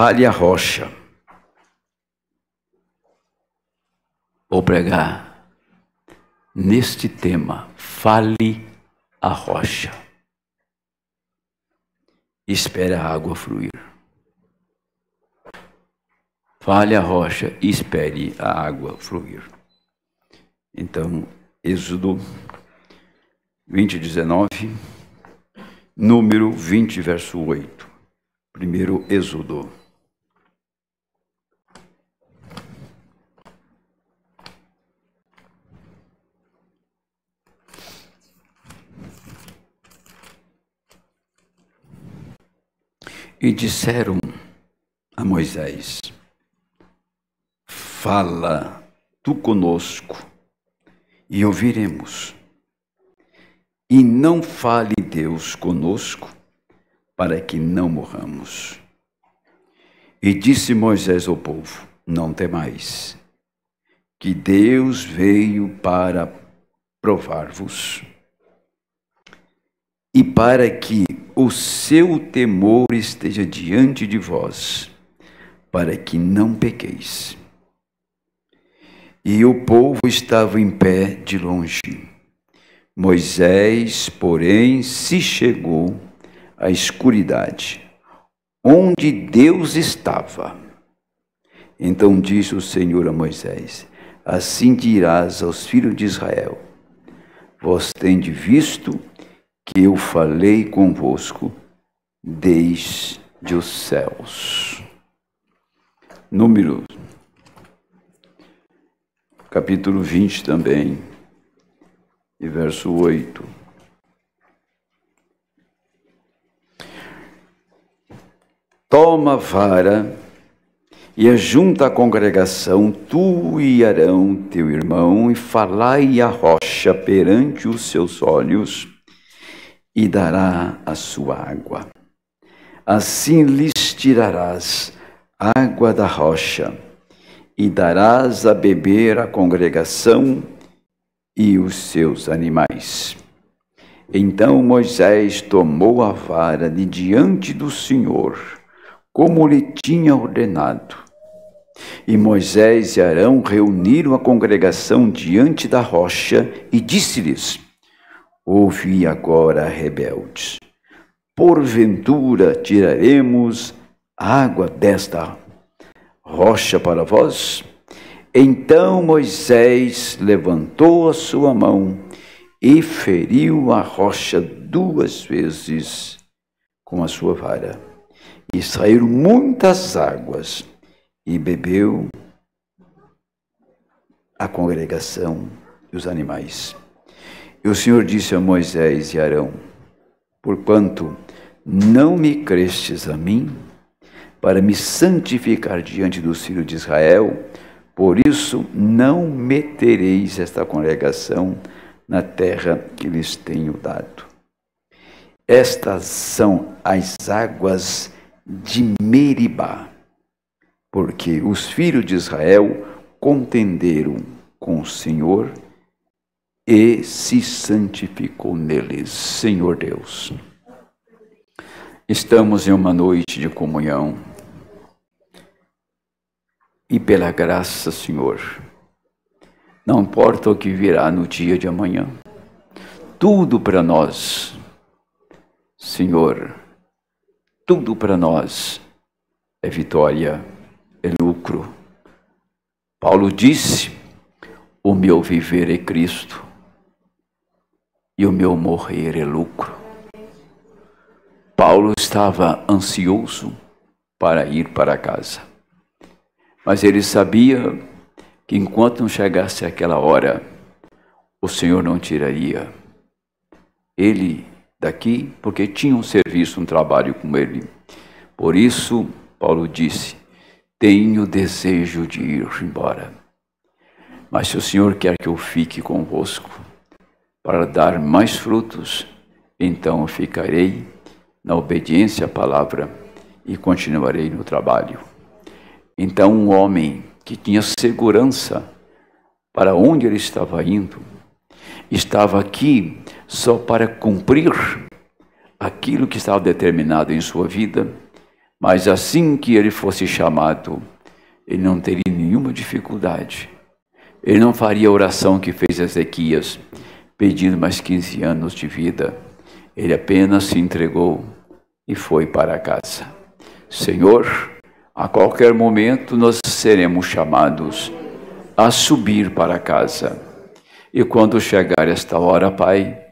Fale a rocha. Vou pregar neste tema. Fale a rocha. Espere a água fluir. Fale a rocha e espere a água fluir. Então, Êxodo 20:19, número 20, verso 8. Primeiro Êxodo. E disseram a Moisés: fala tu conosco e ouviremos. E não fale Deus conosco, para que não morramos. E disse Moisés ao povo: não temais, que Deus veio para provar-vos, e para que o seu temor esteja diante de vós, para que não pequeis. E o povo estava em pé de longe. Moisés, porém, se chegou à escuridade, onde Deus estava. Então disse o Senhor a Moisés: assim dirás aos filhos de Israel: vós tendes visto que eu falei convosco desde os céus. Números, capítulo 20 também, e verso 8. Toma a vara e ajunta a congregação, tu e Arão, teu irmão, e falai a rocha perante os seus olhos, e dará a sua água. Assim lhes tirarás água da rocha, e darás a beber à congregação e os seus animais. Então Moisés tomou a vara de diante do Senhor, como lhe tinha ordenado. E Moisés e Arão reuniram a congregação diante da rocha e disse-lhes: ouvi agora, rebeldes, porventura tiraremos água desta rocha para vós? Então Moisés levantou a sua mão e feriu a rocha 2 vezes com a sua vara. E saíram muitas águas, e bebeu a congregação e os animais. E o Senhor disse a Moisés e Arão: porquanto não me crestes a mim, para me santificar diante dos filhos de Israel, por isso não metereis esta congregação na terra que lhes tenho dado. Estas são as águas de Meribá, porque os filhos de Israel contenderam com o Senhor e se santificou neles. Senhor Deus, estamos em uma noite de comunhão e pela graça, Senhor, não importa o que virá no dia de amanhã, tudo para nós, Senhor, tudo para nós é vitória, é lucro. Paulo disse: o meu viver é Cristo e o meu morrer é lucro. Paulo estava ansioso para ir para casa, mas ele sabia que enquanto não chegasse aquela hora, o Senhor não tiraria ele daqui, porque tinha um serviço, um trabalho com ele. Por isso, Paulo disse: tenho desejo de ir embora, mas se o Senhor quer que eu fique convosco para dar mais frutos, então eu ficarei na obediência à palavra e continuarei no trabalho. Então um homem que tinha segurança para onde ele estava indo, estava aqui só para cumprir aquilo que estava determinado em sua vida, Mas assim que ele fosse chamado, ele não teria nenhuma dificuldade. Ele não faria a oração que fez Ezequias, pedindo mais 15 anos de vida. Ele apenas se entregou e foi para casa. Senhor, a qualquer momento nós seremos chamados a subir para casa. E quando chegar esta hora, Pai,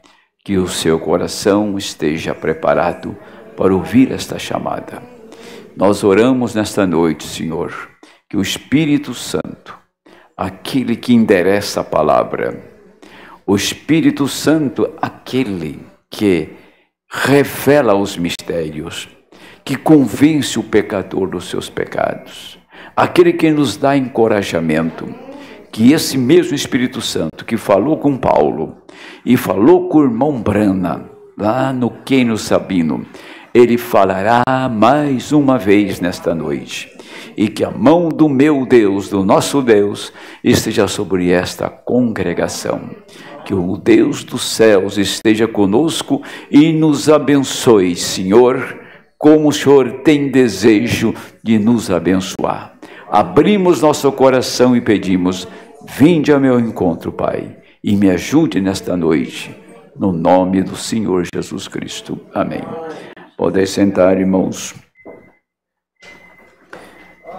que o seu coração esteja preparado para ouvir esta chamada. Nós oramos nesta noite, Senhor, que o Espírito Santo, aquele que endereça a palavra, o Espírito Santo, aquele que revela os mistérios, que convence o pecador dos seus pecados, aquele que nos dá encorajamento, que esse mesmo Espírito Santo que falou com Paulo e falou com o irmão Brana, lá no Quênio Sabino, ele falará mais uma vez nesta noite. E que a mão do meu Deus, do nosso Deus, esteja sobre esta congregação. Que o Deus dos céus esteja conosco e nos abençoe, Senhor, como o Senhor tem desejo de nos abençoar. Abrimos nosso coração e pedimos, vinde ao meu encontro, Pai, e me ajude nesta noite, no nome do Senhor Jesus Cristo. Amém. Podem sentar, irmãos.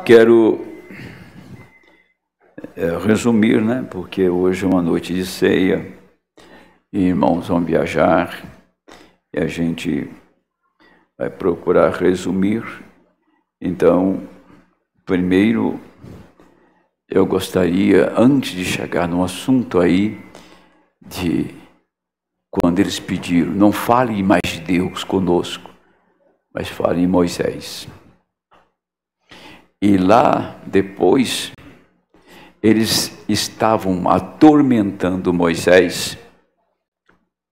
Quero resumir, né? Porque hoje é uma noite de ceia, e irmãos vão viajar, e a gente vai procurar resumir. Então, primeiro, eu gostaria, antes de chegar no assunto aí, de quando eles pediram, não fale mais de Deus conosco, mas fale em Moisés. E lá, depois, eles estavam atormentando Moisés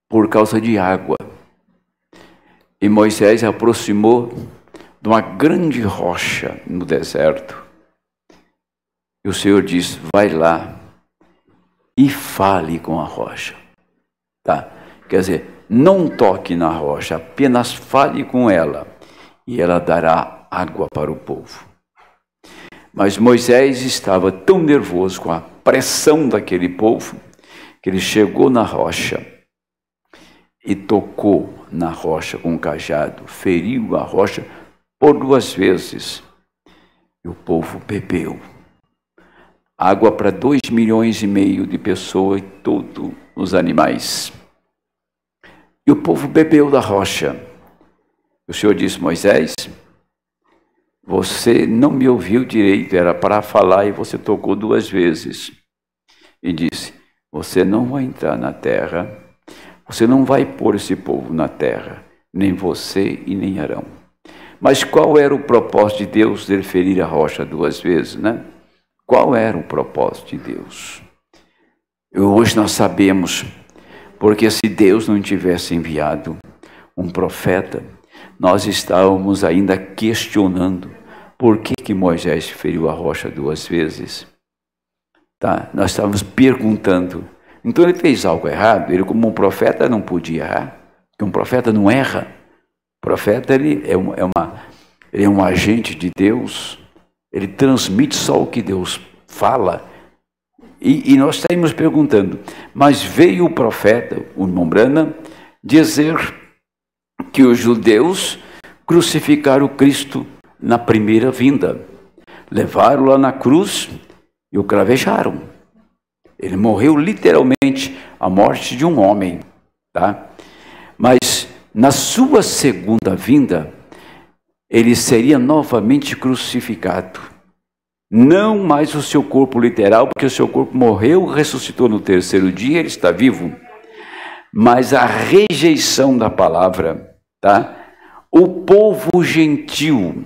por causa de água. E Moisés aproximou de uma grande rocha no deserto. E o Senhor disse, vai lá e fale com a rocha. Tá? Quer dizer, não toque na rocha, apenas fale com ela, e ela dará água para o povo. Mas Moisés estava tão nervoso com a pressão daquele povo, que ele chegou na rocha e tocou na rocha com um cajado, feriu a rocha por 2 vezes, e o povo bebeu. Água para 2,5 milhões de pessoas e todos os animais. E o povo bebeu da rocha. O Senhor disse, Moisés, você não me ouviu direito, era para falar e você tocou 2 vezes. E disse, você não vai entrar na terra, você não vai pôr esse povo na terra, nem você e nem Arão. Mas qual era o propósito de Deus de ferir a rocha 2 vezes, né? Qual era o propósito de Deus? E hoje nós sabemos, porque se Deus não tivesse enviado um profeta, nós estávamos ainda questionando por que Moisés feriu a rocha 2 vezes. Tá? Nós estávamos perguntando. Então ele fez algo errado? Ele, como um profeta, não podia errar, porque um profeta não erra. O profeta ele é um agente de Deus, ele transmite só o que Deus fala. E nós estamos perguntando, mas veio o profeta, o irmão Brana, dizer que os judeus crucificaram Cristo na primeira vinda. Levaram lá na cruz e o cravejaram. Ele morreu literalmente a morte de um homem. Tá? Mas na sua segunda vinda, ele seria novamente crucificado. Não mais o seu corpo literal, porque o seu corpo morreu, ressuscitou no 3º dia, ele está vivo. Mas a rejeição da palavra, tá? O povo gentil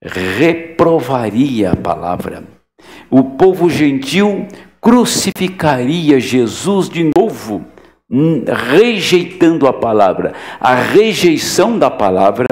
reprovaria a palavra. O povo gentil crucificaria Jesus de novo, rejeitando a palavra. A rejeição da palavra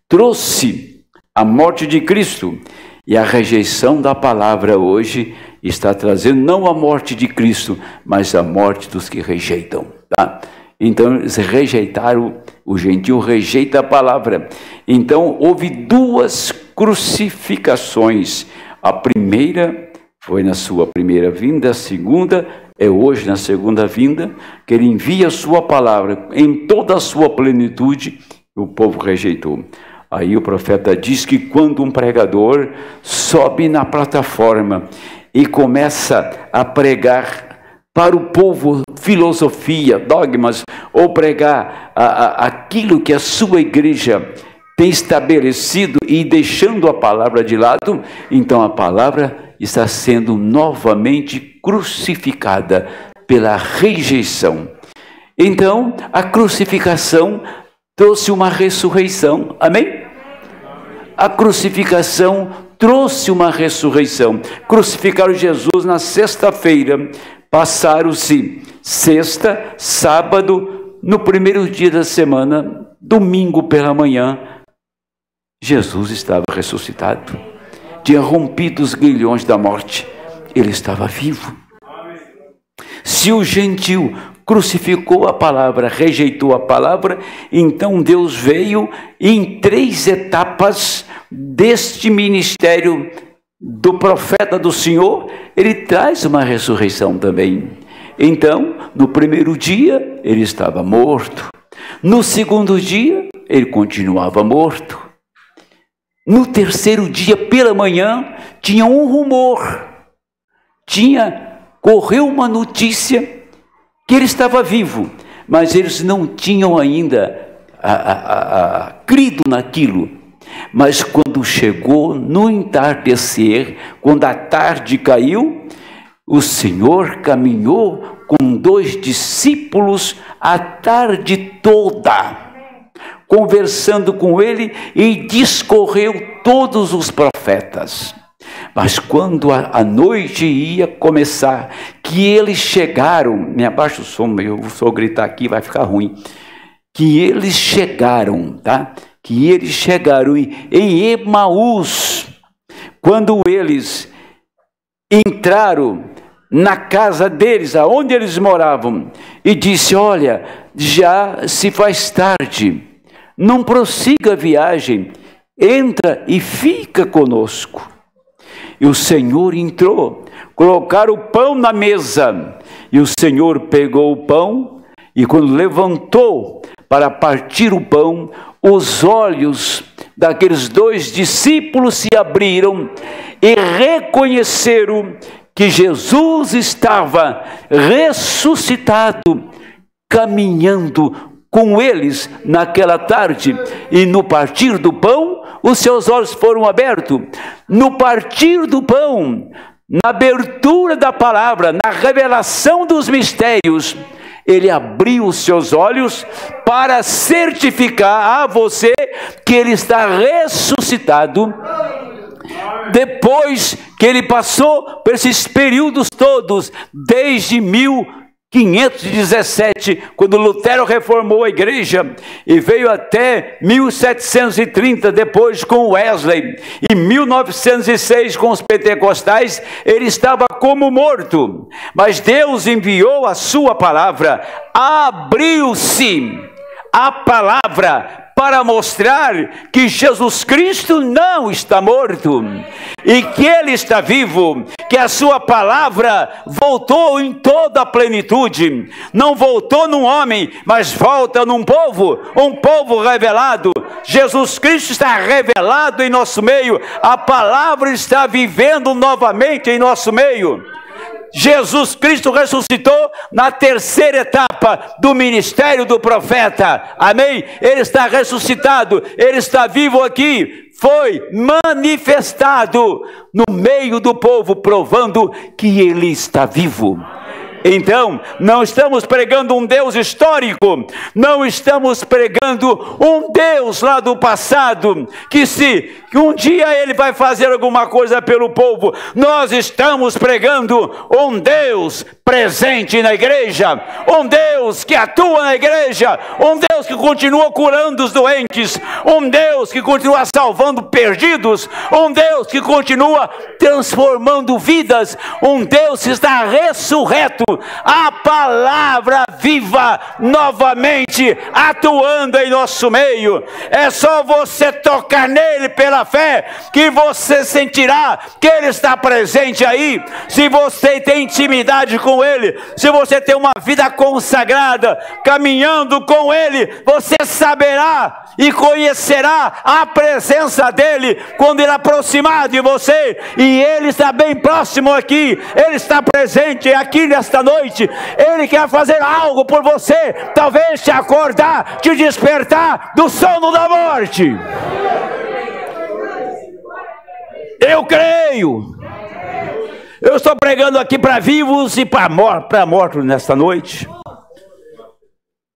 trouxe a morte de Cristo. E a rejeição da palavra hoje está trazendo não a morte de Cristo, mas a morte dos que rejeitam. Tá? Então eles rejeitaram, o gentio rejeita a palavra. Então houve duas crucificações. A primeira foi na sua primeira vinda, a segunda é hoje na segunda vinda, que ele envia a sua palavra em toda a sua plenitude, e o povo rejeitou. Aí o profeta diz que quando um pregador sobe na plataforma e começa a pregar para o povo filosofia, dogmas, ou pregar aquilo que a sua igreja tem estabelecido e deixando a palavra de lado, então a palavra está sendo novamente crucificada pela rejeição. Então a crucificação trouxe uma ressurreição, amém? A crucificação trouxe uma ressurreição. Crucificaram Jesus na sexta-feira, passaram-se sexta, sábado, no primeiro dia da semana, domingo pela manhã, Jesus estava ressuscitado, tinha rompido os grilhões da morte, ele estava vivo. Se o gentio crucificou a palavra, rejeitou a palavra, então Deus veio em 3 etapas deste ministério do profeta do Senhor, ele traz uma ressurreição também. Então, no primeiro dia, ele estava morto. No segundo dia, ele continuava morto. No terceiro dia, pela manhã, tinha um rumor. Correu uma notícia que ele estava vivo, mas eles não tinham ainda crido naquilo. Mas quando chegou no entardecer, quando a tarde caiu, o Senhor caminhou com 2 discípulos a tarde toda, conversando com ele, e discorreu todos os profetas. Mas quando a noite ia começar, que eles chegaram, me abaixa o som, eu vou gritar aqui, vai ficar ruim, que eles chegaram, tá? Que eles chegaram em Emaús, quando eles entraram na casa deles, aonde eles moravam, e disse: olha, já se faz tarde, não prossiga a viagem, entra e fica conosco. E o Senhor entrou, colocaram o pão na mesa, e o Senhor pegou o pão, e quando levantou para partir o pão, os olhos daqueles 2 discípulos se abriram e reconheceram que Jesus estava ressuscitado, caminhando com eles naquela tarde. E no partir do pão, os seus olhos foram abertos. No partir do pão, na abertura da palavra, na revelação dos mistérios, ele abriu os seus olhos para certificar a você que ele está ressuscitado. Depois que ele passou por esses períodos todos, desde 1517, quando Lutero reformou a igreja, e veio até 1730, depois com Wesley, e 1906 com os pentecostais, ele estava como morto. Mas Deus enviou a sua palavra, abriu-se a palavra para mostrar que Jesus Cristo não está morto, e que Ele está vivo, que a sua palavra voltou em toda a plenitude, não voltou num homem, mas volta num povo, um povo revelado. Jesus Cristo está revelado em nosso meio, a palavra está vivendo novamente em nosso meio. Jesus Cristo ressuscitou na terceira etapa do ministério do profeta, amém? Ele está ressuscitado, ele está vivo aqui, foi manifestado no meio do povo, provando que ele está vivo. Então, não estamos pregando um Deus histórico, não estamos pregando um Deus lá do passado, que um dia ele vai fazer alguma coisa pelo povo. Nós estamos pregando um Deus presente na igreja, um Deus que atua na igreja, um Deus que continua curando os doentes, um Deus que continua salvando perdidos, um Deus que continua transformando vidas, um Deus que está ressurreto, a palavra viva novamente atuando em nosso meio. É só você tocar nele pela fé que você sentirá que ele está presente aí. Se você tem intimidade com ele, se você tem uma vida consagrada, caminhando com ele, você saberá e conhecerá a presença dele quando ele aproximar de você. E ele está bem próximo aqui, ele está presente aqui nesta noite. Ele quer fazer algo por você, talvez te acordar, te despertar do sono da morte. Eu creio. Eu estou pregando aqui para vivos e para mortos nesta noite.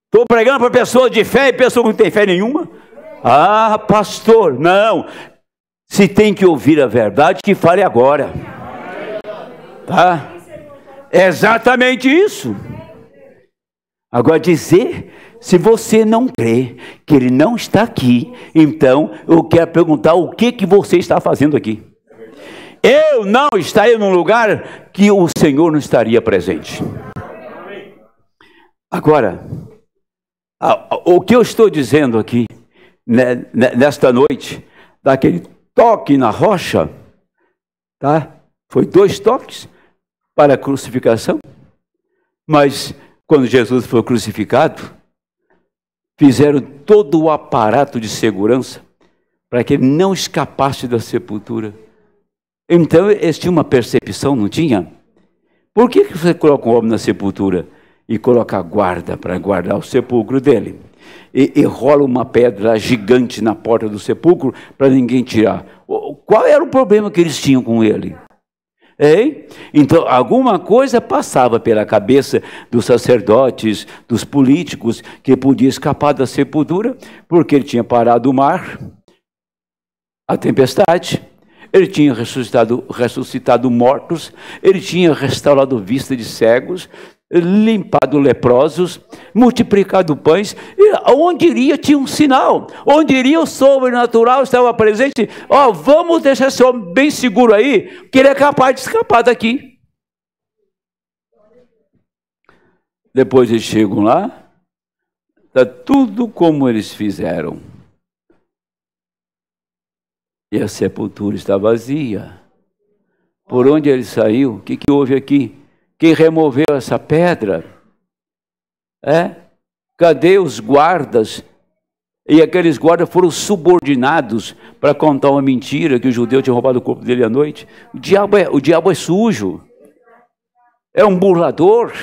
Estou pregando para pessoas de fé e pessoas que não têm fé nenhuma. Ah, pastor, não. Se tem que ouvir a verdade, que fale agora. Tá? É exatamente isso. Agora dizer, se você não crê que ele não está aqui, então eu quero perguntar o que você está fazendo aqui. Eu não estaria num lugar que o Senhor não estaria presente. Agora, o que eu estou dizendo aqui, nesta noite, daquele toque na rocha, tá? Foi 2 toques para a crucificação, mas quando Jesus foi crucificado, fizeram todo o aparato de segurança para que ele não escapasse da sepultura. Então eles tinham uma percepção, não tinha? Por que você coloca um homem na sepultura e coloca a guarda para guardar o sepulcro dele? E rola uma pedra gigante na porta do sepulcro para ninguém tirar. Qual era o problema que eles tinham com ele? Hein? Então, alguma coisa passava pela cabeça dos sacerdotes, dos políticos, que podia escapar da sepultura, porque ele tinha parado o mar, a tempestade, ele tinha ressuscitado mortos, ele tinha restaurado vista de cegos, limpado leprosos, multiplicado pães, e onde iria tinha um sinal, onde iria o sobrenatural estava presente. Vamos deixar esse homem bem seguro aí, que ele é capaz de escapar daqui. Depois eles chegam lá, está tudo como eles fizeram, e a sepultura está vazia. Por onde ele saiu? O que houve aqui? Quem removeu essa pedra? Cadê os guardas? E aqueles guardas foram subordinados para contar uma mentira, que o judeu tinha roubado o corpo dele à noite. O diabo é sujo. É um burlador.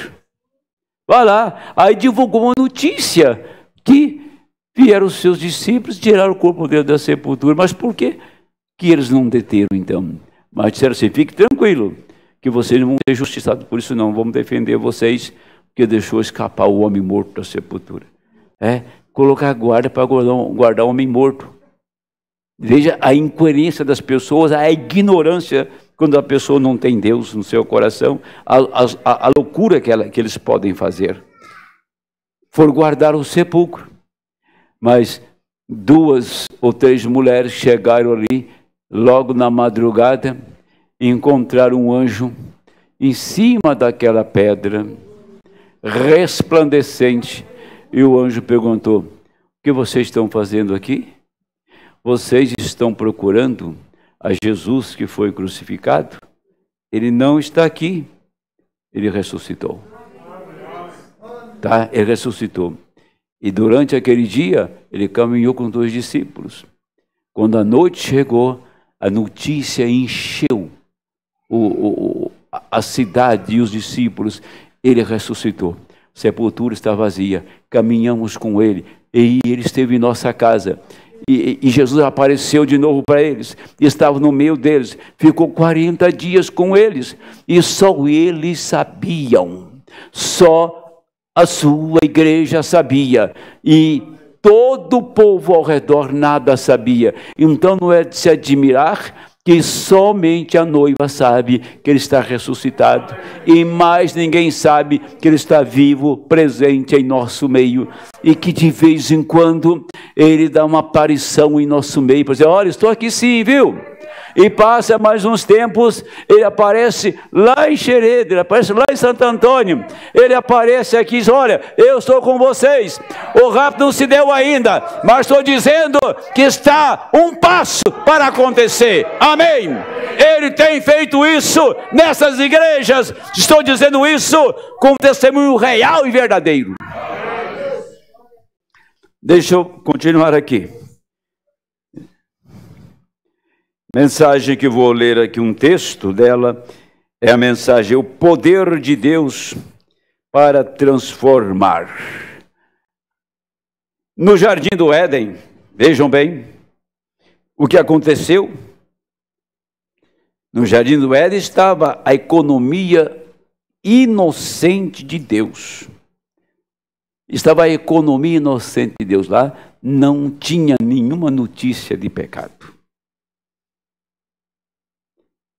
Vai lá. Aí divulgou uma notícia que vieram os seus discípulos e tiraram o corpo dele da sepultura. Mas por que eles não deteram então? Mas disseram assim, fique tranquilo, que vocês não vão ser justiçados por isso não, vamos defender vocês, porque deixou escapar o homem morto da sepultura. Colocar guarda para guardar o homem morto. Veja a incoerência das pessoas, a ignorância, quando a pessoa não tem Deus no seu coração, a loucura que eles podem fazer. Foram guardar o sepulcro, mas 2 ou 3 mulheres chegaram ali, logo na madrugada, encontraram um anjo em cima daquela pedra, resplandecente, e o anjo perguntou, o que vocês estão fazendo aqui? Vocês estão procurando a Jesus que foi crucificado? Ele não está aqui, ele ressuscitou. Tá? Ele ressuscitou. E durante aquele dia, ele caminhou com 2 discípulos. Quando a noite chegou, a notícia encheu a cidade e os discípulos. Ele ressuscitou. A sepultura está vazia. Caminhamos com ele. E ele esteve em nossa casa. E Jesus apareceu de novo para eles. Estava no meio deles. Ficou 40 dias com eles. E só eles sabiam. Só a sua igreja sabia. E todo o povo ao redor nada sabia. Então não é de se admirar que somente a noiva sabe que ele está ressuscitado, e mais ninguém sabe que ele está vivo, presente em nosso meio, e que de vez em quando ele dá uma aparição em nosso meio, para dizer, olha, estou aqui sim, viu? E passa mais uns tempos, ele aparece lá em Xereda, ele aparece lá em Santo Antônio, ele aparece aqui e diz: olha, eu estou com vocês. O rapto não se deu ainda, mas estou dizendo que está um passo para acontecer. Amém. Ele tem feito isso nessas igrejas. Estou dizendo isso com testemunho real e verdadeiro. Deixa eu continuar aqui. Mensagem que vou ler aqui, um texto dela, é a mensagem: o poder de Deus para transformar. No Jardim do Éden, vejam bem o que aconteceu. No Jardim do Éden estava a economia inocente de Deus. Estava a economia inocente de Deus lá, não tinha nenhuma notícia de pecado.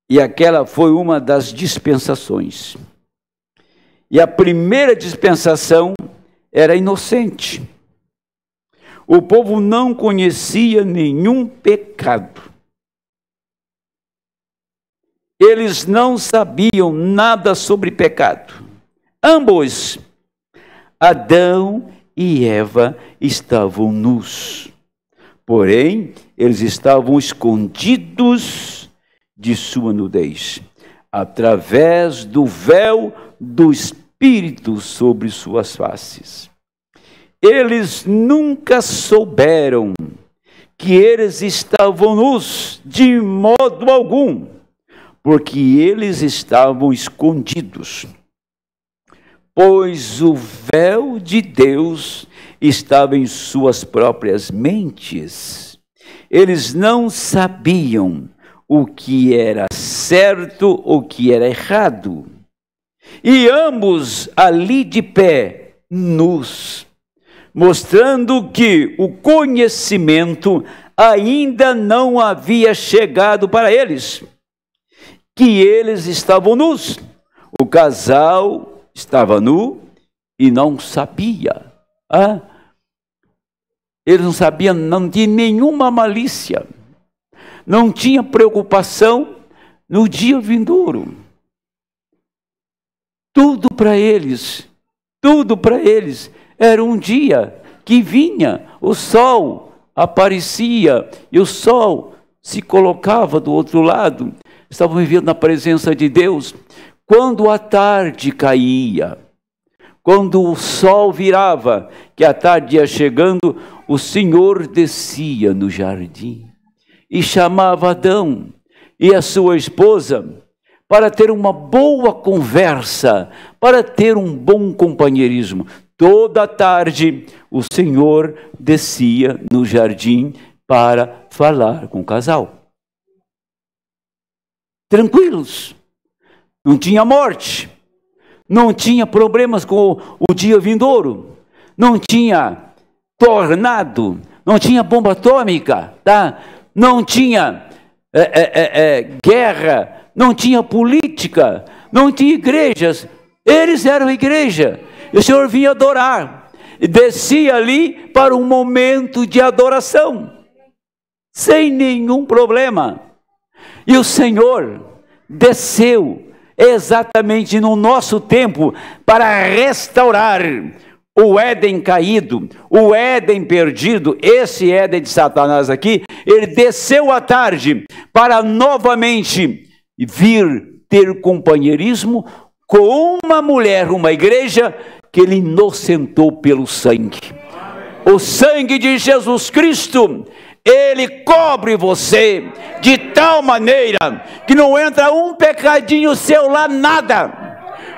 E aquela foi uma das dispensações. E a primeira dispensação era inocente. O povo não conhecia nenhum pecado. Eles não sabiam nada sobre pecado. Ambos, Adão e Eva, estavam nus. Porém, eles estavam escondidos de sua nudez, através do véu do Espírito sobre suas faces. Eles nunca souberam que eles estavam nus de modo algum, porque eles estavam escondidos, pois o véu de Deus estava em suas próprias mentes. Eles não sabiam o que era certo, o que era errado. E ambos ali de pé, nus, mostrando que o conhecimento ainda não havia chegado para eles, que eles estavam nus. O casal estava nu e não sabia. Eles não sabiam, não tinha nenhuma malícia. Não tinha preocupação no dia vindouro. Tudo para eles era um dia que vinha, o sol aparecia e o sol se colocava do outro lado. Estavam vivendo na presença de Deus. Quando a tarde caía, quando o sol virava, que a tarde ia chegando, o Senhor descia no jardim e chamava Adão e a sua esposa para ter uma boa conversa, para ter um bom companheirismo. Toda tarde o Senhor descia no jardim para falar com o casal. Tranquilos, não tinha morte, não tinha problemas com o dia vindouro, não tinha tornado, não tinha bomba atômica, não tinha guerra, não tinha política, não tinha igrejas. Eles eram a igreja, e o Senhor vinha adorar, e descia ali para um momento de adoração, sem nenhum problema. E o Senhor desceu exatamente no nosso tempo para restaurar o Éden caído, o Éden perdido, esse Éden de Satanás aqui. Ele desceu à tarde para novamente vir ter companheirismo com uma mulher, uma igreja que ele inocentou pelo sangue. O sangue de Jesus Cristo, ele cobre você de tal maneira que não entra um pecadinho seu lá, nada.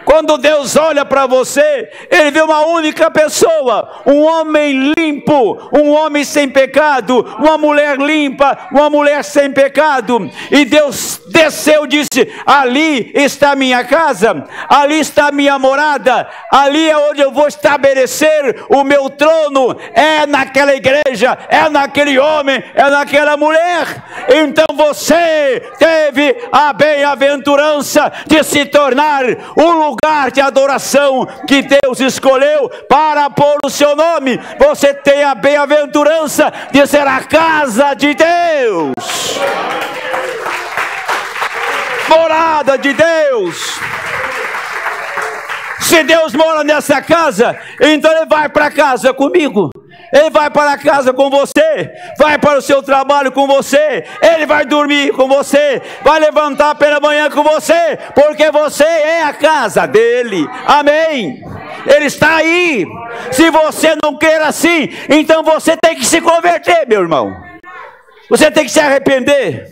Quando Deus olha para você, Ele vê uma única pessoa, um homem limpo, um homem sem pecado, uma mulher limpa, uma mulher sem pecado. E Deus desceu e disse: ali está a minha casa, ali está a minha morada, ali é onde eu vou estabelecer o meu trono, é naquela igreja, é naquele homem, é naquela mulher. Então você teve a bem-aventurança de se tornar um lugar de adoração que Deus escolheu para pôr o seu nome. Você tem a bem-aventurança de ser a casa de Deus. morada de Deus. Se Deus mora nessa casa, então Ele vai para casa comigo. Ele vai para casa com você, vai para o seu trabalho com você, Ele vai dormir com você, vai levantar pela manhã com você, porque você é a casa dEle, amém? Ele está aí. Se você não quer assim, então você tem que se converter, meu irmão. Você tem que se arrepender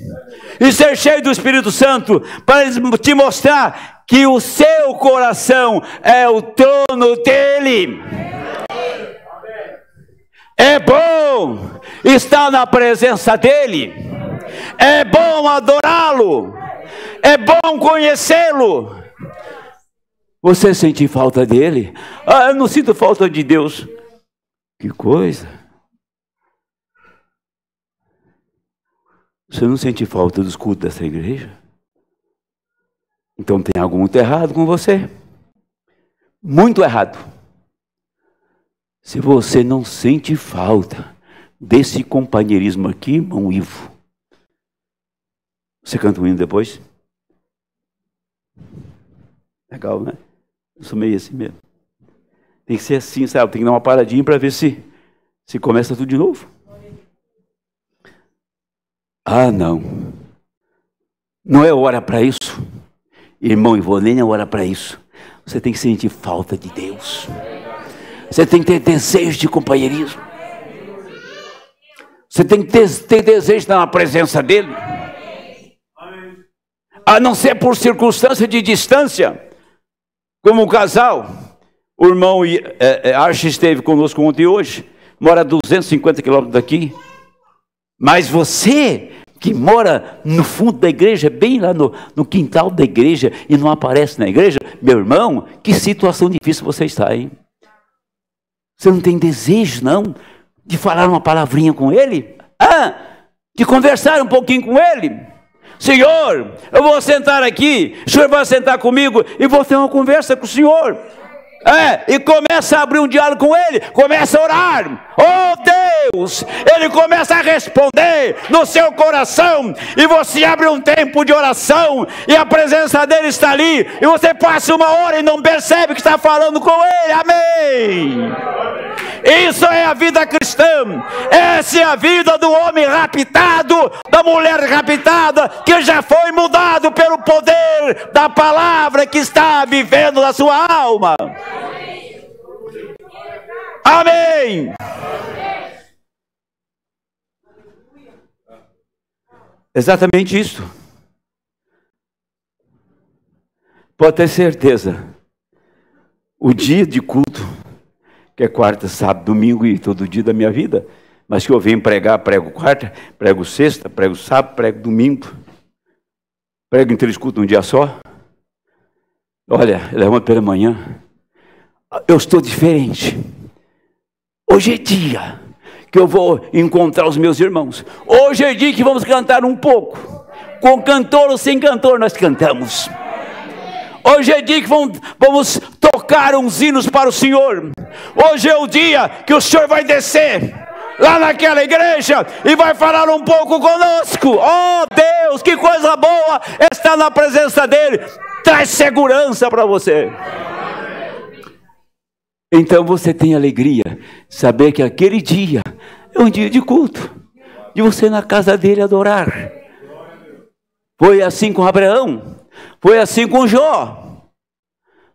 e ser cheio do Espírito Santo, para te mostrar que o seu coração é o trono dEle. É bom estar na presença dEle, é bom adorá-lo, é bom conhecê-lo. Você sente falta dEle? Ah, eu não sinto falta de Deus. Que coisa! Você não sente falta dos cultos dessa igreja? Então tem algo muito errado com você. Muito errado. Se você não sente falta desse companheirismo aqui, irmão Ivo. Você canta um hino depois? Legal, né? Eu sou meio assim mesmo. Tem que ser assim, sabe? Tem que dar uma paradinha para ver se começa tudo de novo. Ah, não. Não é hora para isso. Irmão Ivo, nem é hora para isso. Você tem que sentir falta de Deus. Você tem que ter desejo de companheirismo. Você tem que ter desejo de estar na presença dEle. A não ser por circunstância de distância. Como um casal. O irmão Archie esteve conosco ontem e hoje. Mora a 250 quilômetros daqui. Mas você que mora no fundo da igreja, bem lá no quintal da igreja, e não aparece na igreja, meu irmão, que situação difícil você está, hein? Você não tem desejo, não, de falar uma palavrinha com Ele? Ah, de conversar um pouquinho com Ele? Senhor, eu vou sentar aqui, o Senhor vai sentar comigo, e vou ter uma conversa com o Senhor. E começa a abrir um diálogo com Ele, começa a orar, oh Deus, Ele começa a responder no seu coração, e você abre um tempo de oração, e a presença dEle está ali, e você passa uma hora e não percebe que está falando com Ele, amém? Isso é a vida cristã, essa é a vida do homem raptado, da mulher raptada, que já foi mudado pelo poder da palavra que está vivendo na sua alma. Amém. Exatamente isso. Pode ter certeza. O dia de culto, que é quarta, sábado, domingo e todo dia da minha vida, mas que eu venho pregar, prego quarta, prego sexta, prego sábado, prego domingo, prego em 3 cultos num dia só. Olha, levanta pela manhã, eu estou diferente. Hoje é dia que eu vou encontrar os meus irmãos. Hoje é dia que vamos cantar um pouco. Com cantor ou sem cantor nós cantamos. Hoje é dia que vamos tocar uns hinos para o Senhor. Hoje é o dia que o Senhor vai descer lá naquela igreja e vai falar um pouco conosco. Oh Deus, que coisa boa estar na presença dEle. Traz segurança para você. Então você tem alegria, saber que aquele dia é um dia de culto, de você na casa dEle adorar. Foi assim com Abraão, foi assim com Jó,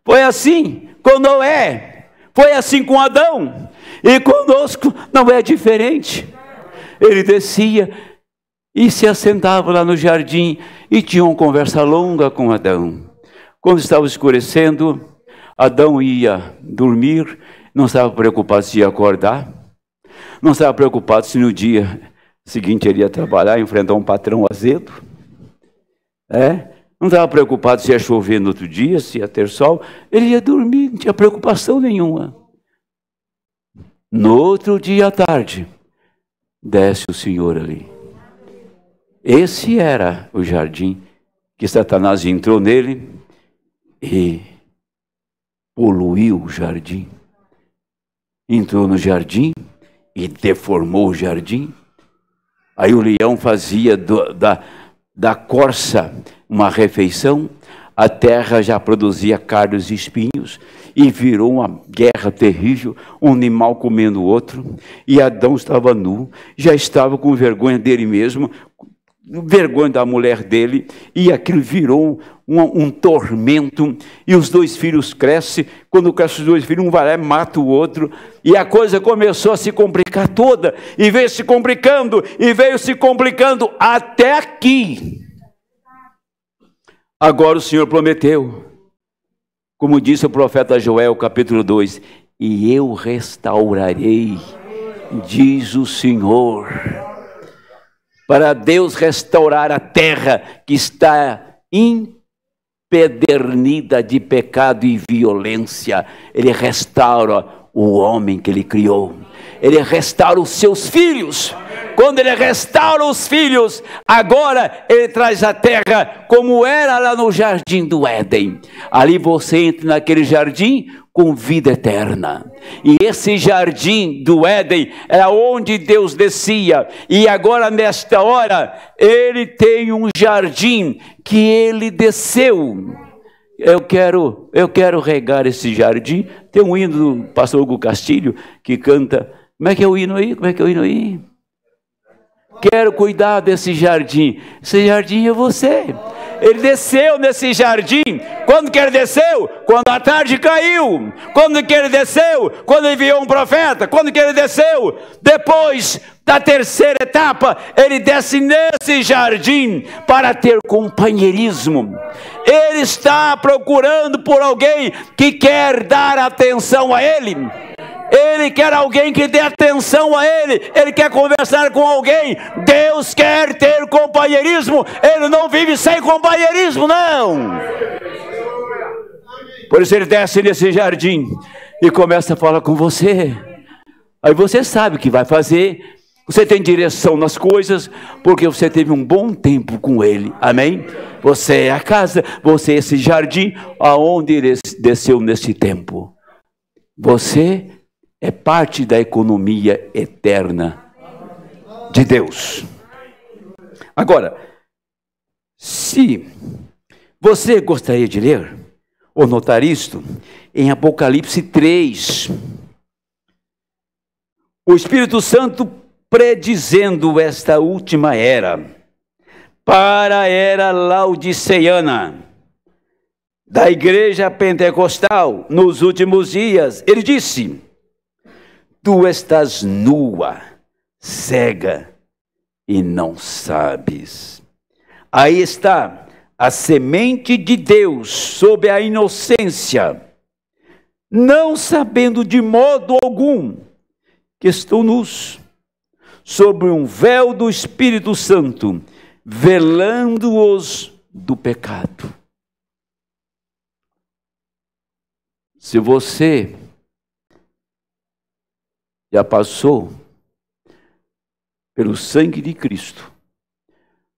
foi assim com Noé, foi assim com Adão, e conosco não é diferente. Ele descia e se assentava lá no jardim e tinha uma conversa longa com Adão. Quando estava escurecendo, Adão ia dormir, não estava preocupado se ia acordar, não estava preocupado se no dia seguinte ele ia trabalhar, enfrentar um patrão azedo, não estava preocupado se ia chover no outro dia, se ia ter sol, ele ia dormir, não tinha preocupação nenhuma. No outro dia à tarde, desce o Senhor ali. Esse era o jardim que Satanás entrou nele e poluiu o jardim. Entrou no jardim e deformou o jardim. Aí o leão fazia da corça uma refeição, a terra já produzia cardos e espinhos, e virou uma guerra terrível, um animal comendo o outro, e Adão estava nu, já estava com vergonha dele mesmo, vergonha da mulher dele, e aquilo virou um tormento, e os dois filhos crescem. Quando crescem os dois filhos, um vai lá e mata o outro, e a coisa começou a se complicar toda, e veio se complicando, até aqui. Agora o Senhor prometeu, como disse o profeta Joel, capítulo 2, e eu restaurarei, diz o Senhor. Para Deus restaurar a terra que está empedernida de pecado e violência, Ele restaura o homem que Ele criou, Ele restaura os seus filhos. Quando Ele restaura os filhos, agora Ele traz a terra como era lá no jardim do Éden. Ali você entra naquele jardim com vida eterna. E esse jardim do Éden era onde Deus descia. E agora nesta hora, Ele tem um jardim que Ele desceu. Eu quero regar esse jardim. Tem um hino do pastor Hugo Castilho que canta. Como é que é o hino aí? Quero cuidar desse jardim. Esse jardim é você. Ele desceu nesse jardim. Quando que ele desceu? Quando a tarde caiu. Quando que ele desceu? Quando enviou um profeta. Quando que ele desceu? Depois da terceira etapa, ele desce nesse jardim para ter companheirismo. Ele está procurando por alguém que quer dar atenção a ele. Ele quer alguém que dê atenção a Ele. Ele quer conversar com alguém. Deus quer ter companheirismo. Ele não vive sem companheirismo, não. Por isso Ele desce nesse jardim e começa a falar com você. Aí você sabe o que vai fazer. Você tem direção nas coisas, porque você teve um bom tempo com Ele. Amém? Você é a casa, você é esse jardim aonde Ele desceu nesse tempo. Você é parte da economia eterna de Deus. Agora, se você gostaria de ler ou notar isto, em Apocalipse 3, o Espírito Santo predizendo esta última era, para a era laodiceana, da igreja pentecostal, nos últimos dias, ele disse: tu estás nua, cega, e não sabes. Aí está a semente de Deus sob a inocência, não sabendo de modo algum que estão nus, sobre um véu do Espírito Santo, velando-os do pecado. Se você já passou pelo sangue de Cristo,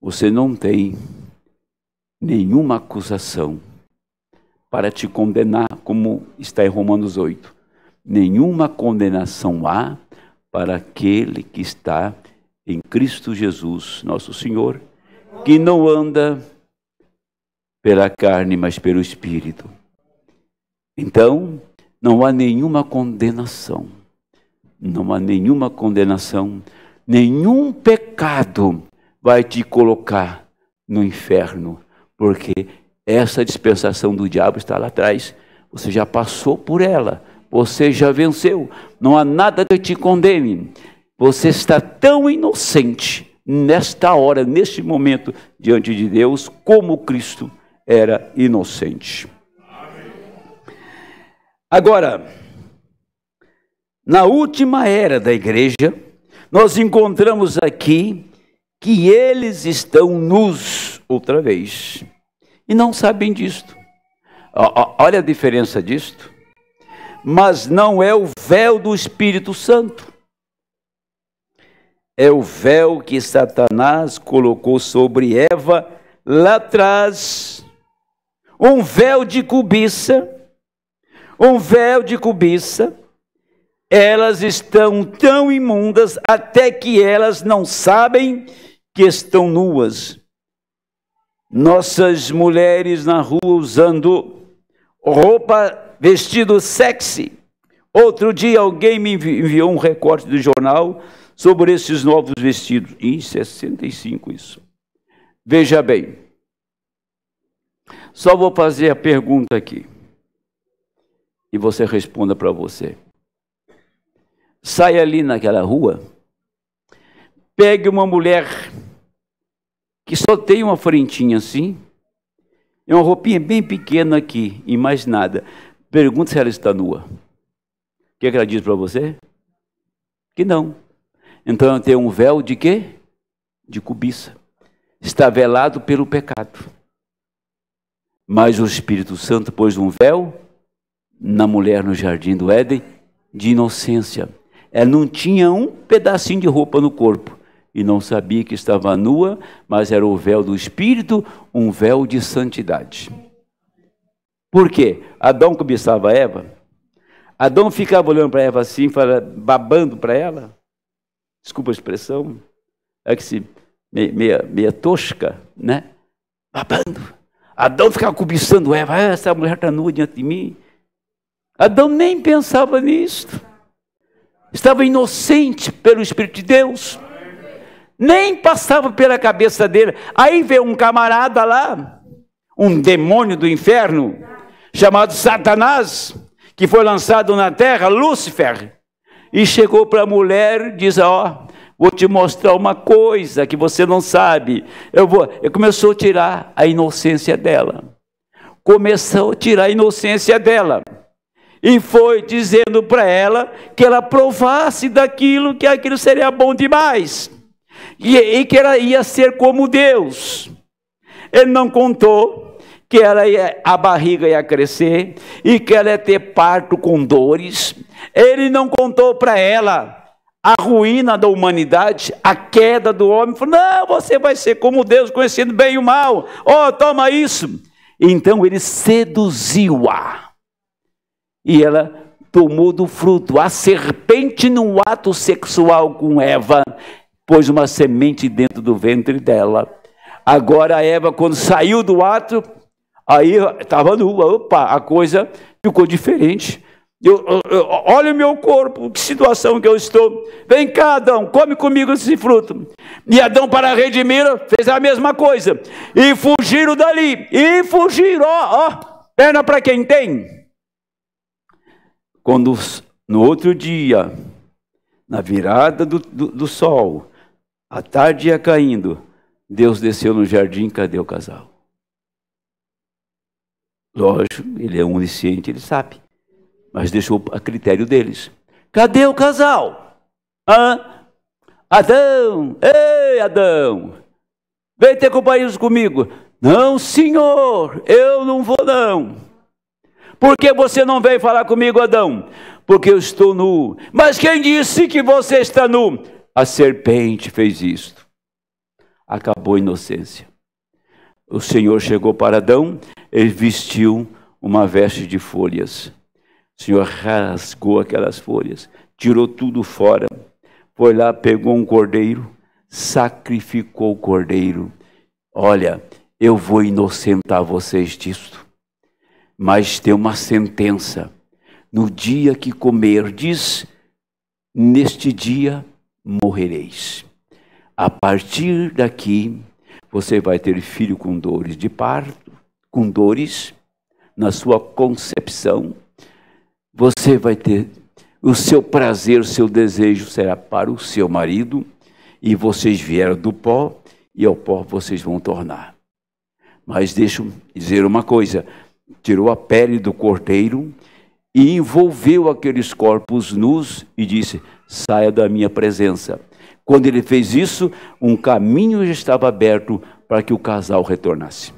você não tem nenhuma acusação para te condenar, como está em Romanos 8. Nenhuma condenação há para aquele que está em Cristo Jesus, nosso Senhor, que não anda pela carne, mas pelo Espírito. Então, não há nenhuma condenação. Não há nenhuma condenação, nenhum pecado vai te colocar no inferno, porque essa dispensação do diabo está lá atrás, você já passou por ela, você já venceu, não há nada que te condene, você está tão inocente nesta hora, neste momento, diante de Deus, como Cristo era inocente. Agora, na última era da igreja, nós encontramos aqui que eles estão nus outra vez. E não sabem disto. Olha a diferença disto. Mas não é o véu do Espírito Santo. É o véu que Satanás colocou sobre Eva lá atrás. Um véu de cobiça. Um véu de cobiça. Elas estão tão imundas até que elas não sabem que estão nuas. Nossas mulheres na rua usando roupa, vestido sexy. Outro dia alguém me enviou um recorte do jornal sobre esses novos vestidos. Em 65 isso. Veja bem. Só vou fazer a pergunta aqui. E você responda para você. Sai ali naquela rua, pegue uma mulher que só tem uma frentinha assim, e uma roupinha bem pequena aqui, e mais nada. Pergunta se ela está nua. O que ela diz para você? Que não. Então ela tem um véu de quê? De cobiça. Está velado pelo pecado. Mas o Espírito Santo pôs um véu na mulher no jardim do Éden de inocência. Ela não tinha um pedacinho de roupa no corpo e não sabia que estava nua, mas era o véu do Espírito, um véu de santidade. Por quê? Adão cobiçava Eva. Adão ficava olhando para Eva assim, babando para ela. Desculpa a expressão, é que se meia tosca, né? Babando. Adão ficava cobiçando Eva. Essa mulher está nua diante de mim. Adão nem pensava nisso. Estava inocente pelo Espírito de Deus. Nem passava pela cabeça dele. Aí veio um camarada lá, um demônio do inferno, chamado Satanás, que foi lançado na terra, Lúcifer, e chegou para a mulher e diz, vou te mostrar uma coisa que você não sabe. Ele começou a tirar a inocência dela. Começou a tirar a inocência dela. E foi dizendo para ela que ela provasse daquilo, que aquilo seria bom demais. E que ela ia ser como Deus. Ele não contou que a barriga ia crescer e que ela ia ter parto com dores. Ele não contou para ela a ruína da humanidade, a queda do homem. Falou, não, você vai ser como Deus, conhecendo bem e o mal. Toma isso. Então ele seduziu-a. E ela tomou do fruto. A serpente, no ato sexual com Eva, pôs uma semente dentro do ventre dela. Agora a Eva, quando saiu do ato, aí estava nua. Opa, a coisa ficou diferente. Olha o meu corpo, que situação que eu estou. Vem cá, Adão, come comigo esse fruto. E Adão, para redimi-lo, fez a mesma coisa. E fugiram dali. E fugiram, perna para quem tem. Quando no outro dia, na virada do sol, a tarde ia caindo, Deus desceu no jardim, cadê o casal? Lógico, ele é onisciente, ele sabe, mas deixou a critério deles. Cadê o casal? Adão, ei Adão, vem ter companheiros comigo. Não, senhor, eu não vou não. Por que você não veio falar comigo, Adão? Porque eu estou nu. Mas quem disse que você está nu? A serpente fez isto. Acabou a inocência. O Senhor chegou para Adão, ele vestiu uma veste de folhas. O Senhor rasgou aquelas folhas, tirou tudo fora, foi lá, pegou um cordeiro, sacrificou o cordeiro. Olha, eu vou inocentar vocês disto. Mas tem uma sentença. No dia que comerdes, neste dia morrereis. A partir daqui, você vai ter filho com dores de parto, com dores na sua concepção. Você vai ter o seu prazer, o seu desejo será para o seu marido, e vocês vieram do pó, e ao pó vocês vão tornar. Mas deixa eu dizer uma coisa, tirou a pele do cordeiro e envolveu aqueles corpos nus e disse, saia da minha presença. Quando ele fez isso, um caminho já estava aberto para que o casal retornasse.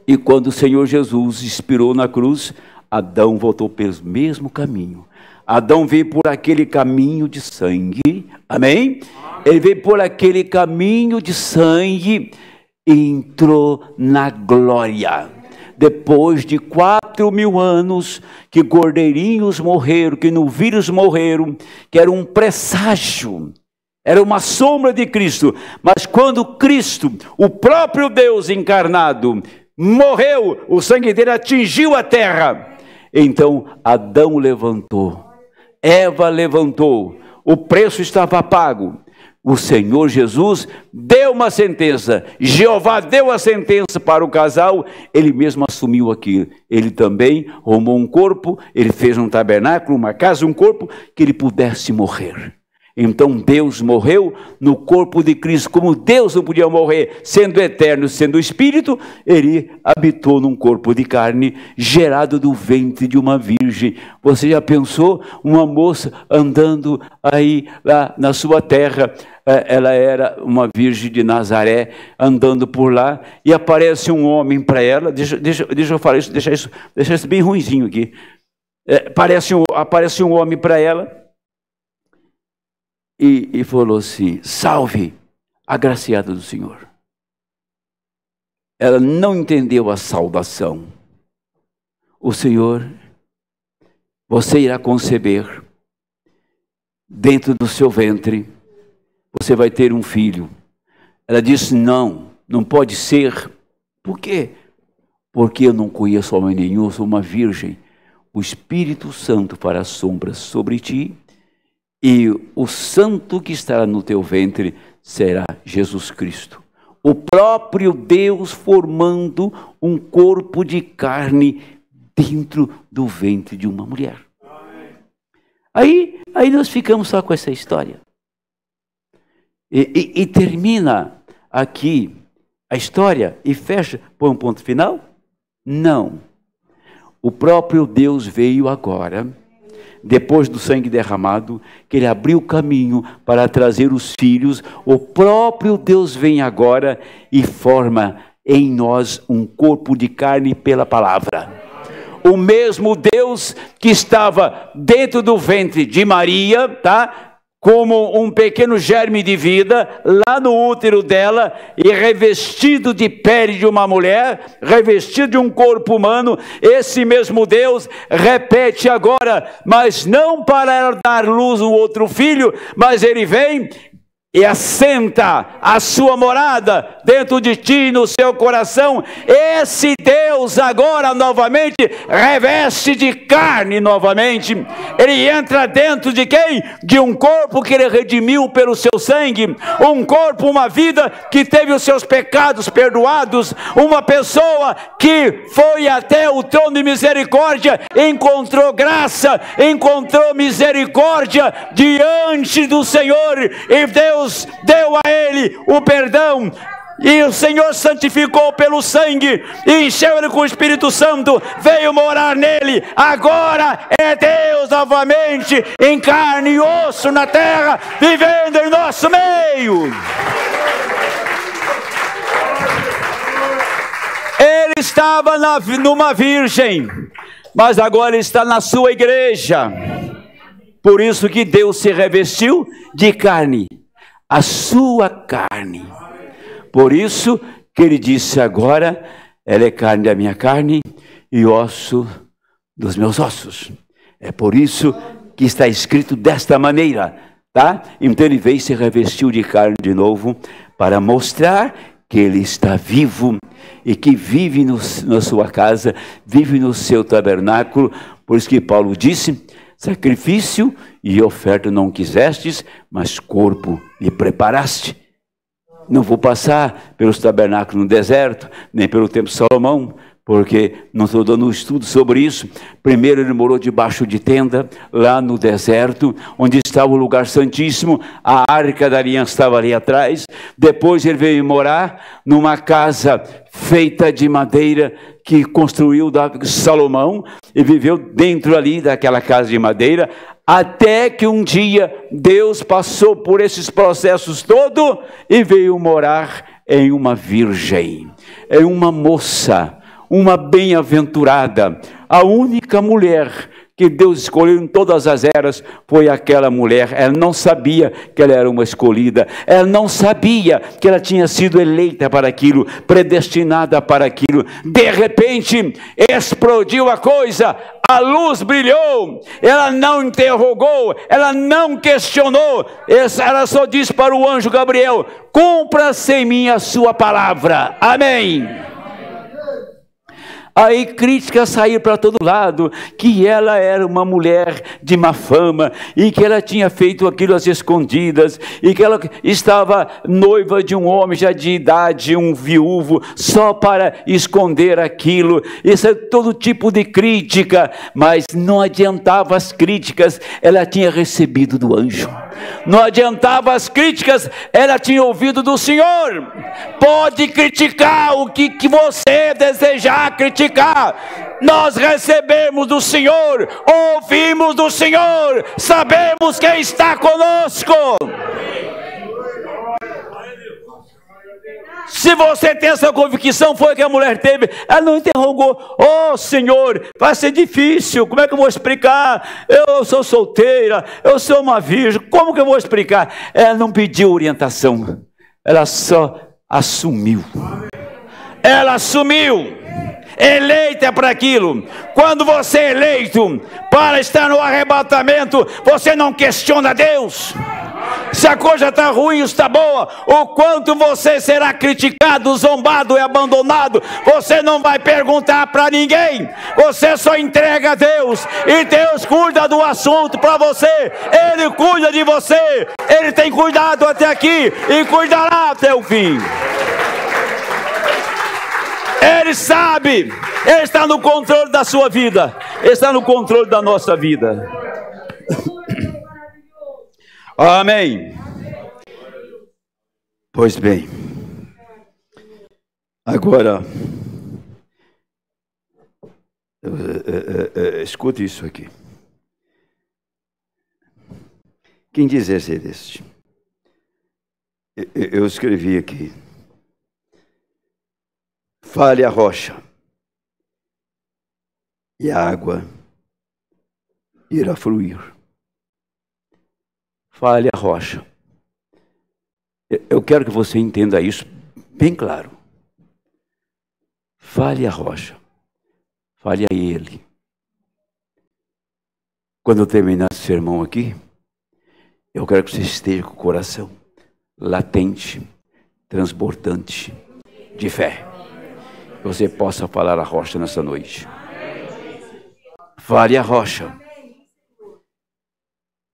E quando o Senhor Jesus expirou na cruz, Adão voltou pelo mesmo caminho. Adão veio por aquele caminho de sangue, amém? Ele veio por aquele caminho de sangue e entrou na glória. Depois de 4.000 anos que cordeirinhos morreram, que novilhos morreram, que era um presságio, era uma sombra de Cristo. Mas quando Cristo, o próprio Deus encarnado, morreu, o sangue dele atingiu a terra, então Adão levantou, Eva levantou, o preço estava pago. O Senhor Jesus deu uma sentença, Jeová deu a sentença para o casal, ele mesmo assumiu aquilo. Ele também arrumou um corpo, ele fez um tabernáculo, uma casa, um corpo, que ele pudesse morrer. Então Deus morreu no corpo de Cristo. Como Deus não podia morrer sendo eterno, sendo espírito, ele habitou num corpo de carne gerado do ventre de uma virgem. Você já pensou uma moça andando aí lá na sua terra? Ela era uma virgem de Nazaré, andando por lá, e aparece um homem para ela. Deixa eu falar isso, deixa isso bem ruinzinho aqui. Aparece um homem para ela e falou assim: salve, agraciada do Senhor. Ela não entendeu a saudação. O Senhor, você irá conceber, dentro do seu ventre, você vai ter um filho. Ela disse: não pode ser. Por quê? Porque eu não conheço homem nenhum, sou uma virgem. O Espírito Santo fará sombras sobre ti, e o santo que estará no teu ventre será Jesus Cristo. O próprio Deus formando um corpo de carne dentro do ventre de uma mulher. Aí nós ficamos só com essa história. E termina aqui a história e fecha, põe um ponto final? Não. O próprio Deus veio agora, depois do sangue derramado, que ele abriu o caminho para trazer os filhos. O próprio Deus vem agora e forma em nós um corpo de carne pela palavra. O mesmo Deus que estava dentro do ventre de Maria, tá? Como um pequeno germe de vida, lá no útero dela, e revestido de pele de uma mulher, revestido de um corpo humano, esse mesmo Deus repete agora, mas não para ela dar luz a um outro filho, mas ele vem e assenta a sua morada dentro de ti, no seu coração. Esse Deus agora novamente reveste de carne novamente. Ele entra dentro de quem? De um corpo que ele redimiu pelo seu sangue. Um corpo, uma vida que teve os seus pecados perdoados. Uma pessoa que foi até o trono de misericórdia, encontrou graça, encontrou misericórdia diante do Senhor, e Deus deu a ele o perdão, e o Senhor santificou pelo sangue, e encheu ele com o Espírito Santo, veio morar nele. Agora é Deus novamente em carne e osso na terra, vivendo em nosso meio. Ele estava numa virgem, mas agora ele está na sua igreja. Por isso que Deus se revestiu de carne, a sua carne. Por isso que ele disse agora: ela é carne da minha carne e osso dos meus ossos. É por isso que está escrito desta maneira, tá? Então ele veio e se revestiu de carne de novo, para mostrar que ele está vivo e que vive na sua casa, vive no seu tabernáculo. Por isso que Paulo disse: sacrifício e oferta não quisestes, mas corpo me preparaste. Não vou passar pelos tabernáculos no deserto, nem pelo templo de Salomão, porque não estou dando um estudo sobre isso. Primeiro ele morou debaixo de tenda, lá no deserto, onde estava o lugar santíssimo, a arca da aliança estava ali atrás. Depois ele veio morar numa casa feita de madeira, que construiu Salomão, e viveu dentro ali daquela casa de madeira, até que um dia Deus passou por esses processos todos e veio morar em uma virgem, em uma moça, uma bem-aventurada, a única mulher que Deus escolheu em todas as eras foi aquela mulher. Ela não sabia que ela era uma escolhida, ela não sabia que ela tinha sido eleita para aquilo, predestinada para aquilo. De repente, explodiu a coisa, a luz brilhou, ela não interrogou, ela não questionou, ela só disse para o anjo Gabriel: cumpra-se em mim a sua palavra. Amém. Aí críticas saíram para todo lado, que ela era uma mulher de má fama, e que ela tinha feito aquilo às escondidas, e que ela estava noiva de um homem já de idade, um viúvo, só para esconder aquilo. Isso é todo tipo de crítica, mas não adiantava as críticas, ela tinha recebido do anjo. Não adiantava as críticas, ela tinha ouvido do Senhor. Pode criticar o que você desejar criticar, nós recebemos do Senhor, ouvimos do Senhor, sabemos quem está conosco. Se você tem essa convicção, foi que a mulher teve, ela não interrogou: oh Senhor, vai ser difícil, como é que eu vou explicar? Eu sou solteira, eu sou uma virgem, como que eu vou explicar? Ela não pediu orientação, ela só assumiu. Ela assumiu, eleita para aquilo. Quando você é eleito para estar no arrebatamento, você não questiona Deus. Se a coisa está ruim ou está boa, o quanto você será criticado, zombado e abandonado, você não vai perguntar para ninguém, você só entrega a Deus, e Deus cuida do assunto para você. Ele cuida de você, Ele tem cuidado até aqui e cuidará até o fim. Ele sabe, Ele está no controle da sua vida, Ele está no controle da nossa vida. Amém. Pois bem, agora, escute isso aqui. Quem dizer ser este? Eu escrevi aqui: fale a rocha, e a água irá fluir. Fale a rocha. Eu quero que você entenda isso bem claro. Fale a rocha, fale a Ele. Quando eu terminar esse sermão aqui, eu quero que você esteja com o coração latente, transbordante de fé. Que você possa falar a rocha nessa noite. Fale a rocha.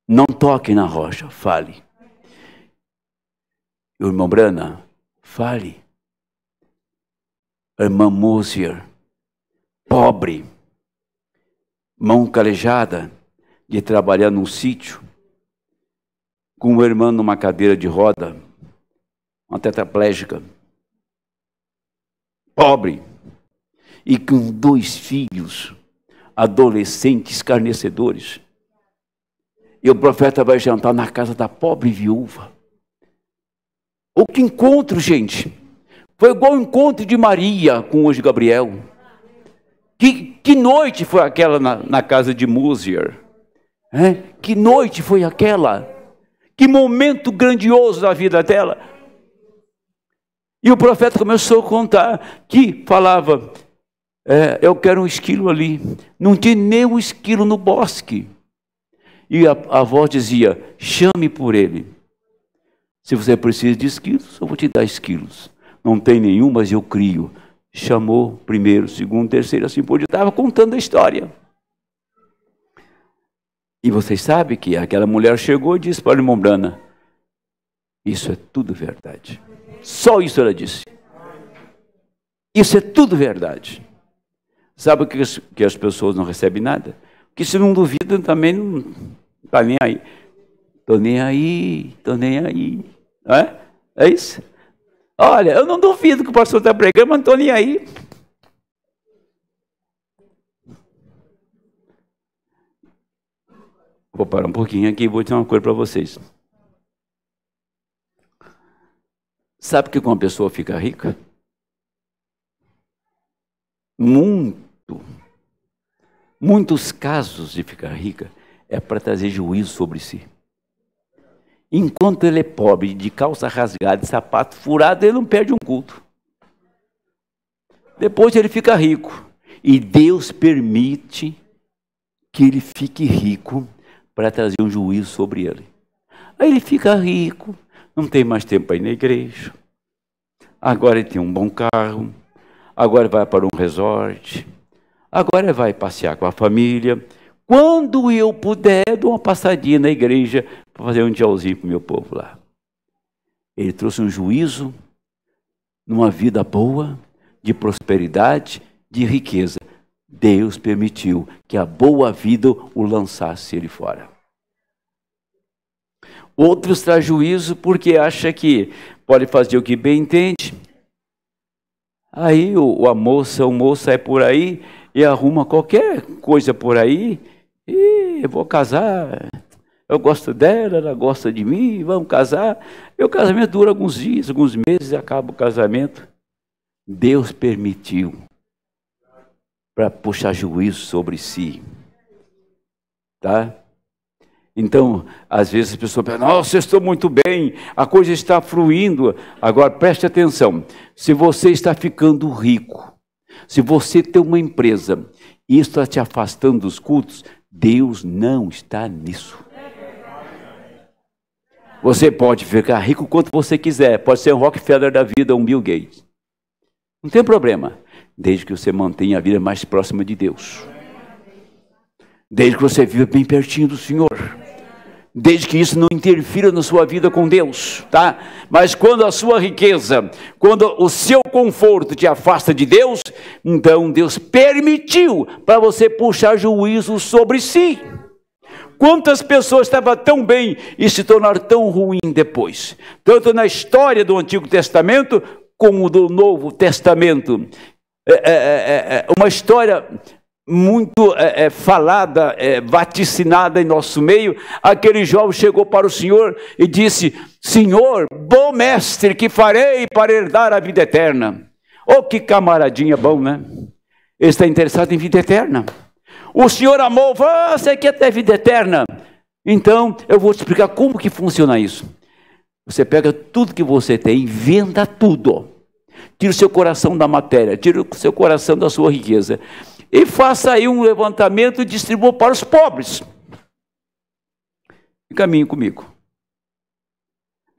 Não toque na rocha, fale. Irmão Brana, fale. Irmã Múzier, pobre, mão calejada de trabalhar num sítio, com uma irmã numa cadeira de roda, uma tetraplégica, pobre, e com 2 filhos, adolescentes escarnecedores. E o profeta vai jantar na casa da pobre viúva. O que encontro, gente! Foi igual o encontro de Maria com o anjo Gabriel. Que noite foi aquela na casa de Múzier? Que noite foi aquela? Que momento grandioso da vida dela! E o profeta começou a contar, que falava: eu quero um esquilo ali. Não tinha nem um esquilo no bosque. E a voz dizia: chame por ele. Se você precisa de esquilos, eu vou te dar esquilos. Não tem nenhum, mas eu crio. Chamou primeiro, segundo, terceiro, assim por diante. Estava contando a história. E vocês sabem que aquela mulher chegou e disse para a irmã Brana: isso é tudo verdade. Só isso ela disse. Isso é tudo verdade. Sabe que as pessoas não recebem nada? Porque se não duvidam também não está nem aí. Estou nem aí, estou nem aí. É isso? Olha, eu não duvido que o pastor está pregando, mas não estou nem aí. Vou parar um pouquinho aqui e vou dizer uma coisa para vocês. Sabe que quando uma pessoa fica rica? Muito muitos casos de ficar rica é para trazer juízo sobre si. Enquanto ele é pobre, de calça rasgada, de sapato furado, ele não perde um culto. Depois ele fica rico. E Deus permite que ele fique rico para trazer um juízo sobre ele. Aí ele fica rico, não tem mais tempo para ir na igreja. Agora ele tem um bom carro. Agora vai para um resort. Agora ele vai passear com a família. Quando eu puder, dou uma passadinha na igreja para fazer um tchauzinho para o meu povo lá. Ele trouxe um juízo numa vida boa, de prosperidade, de riqueza. Deus permitiu que a boa vida o lançasse ele fora. Outros traz juízo porque acha que pode fazer o que bem entende. Aí o moço sai por aí e arruma qualquer coisa por aí. E eu vou casar, eu gosto dela, ela gosta de mim, vamos casar. E o casamento dura alguns dias, alguns meses e acaba o casamento. Deus permitiu para puxar juízo sobre si. Tá? Então, às vezes as pessoas pensam, nossa, eu estou muito bem, a coisa está fluindo. Agora, preste atenção, se você está ficando rico, se você tem uma empresa e isso está te afastando dos cultos, Deus não está nisso. Você pode ficar rico quanto você quiser, pode ser um Rockefeller da vida, um Bill Gates. Não tem problema, desde que você mantenha a vida mais próxima de Deus. Desde que você viva bem pertinho do Senhor. Desde que isso não interfira na sua vida com Deus, tá? Mas quando a sua riqueza, quando o seu conforto te afasta de Deus, então Deus permitiu para você puxar juízo sobre si. Quantas pessoas estavam tão bem e se tornaram tão ruins depois? Tanto na história do Antigo Testamento, como do Novo Testamento. Uma história muito falada, vaticinada em nosso meio. Aquele jovem chegou para o Senhor e disse, Senhor, bom mestre, que farei para herdar a vida eterna? Oh, que camaradinha bom, né? Ele está interessado em vida eterna. O Senhor amou, você quer ter vida eterna? Então, eu vou te explicar como que funciona isso. Você pega tudo que você tem, venda tudo. Tira o seu coração da matéria, tira o seu coração da sua riqueza. E faça aí um levantamento e distribua para os pobres. E caminhe comigo.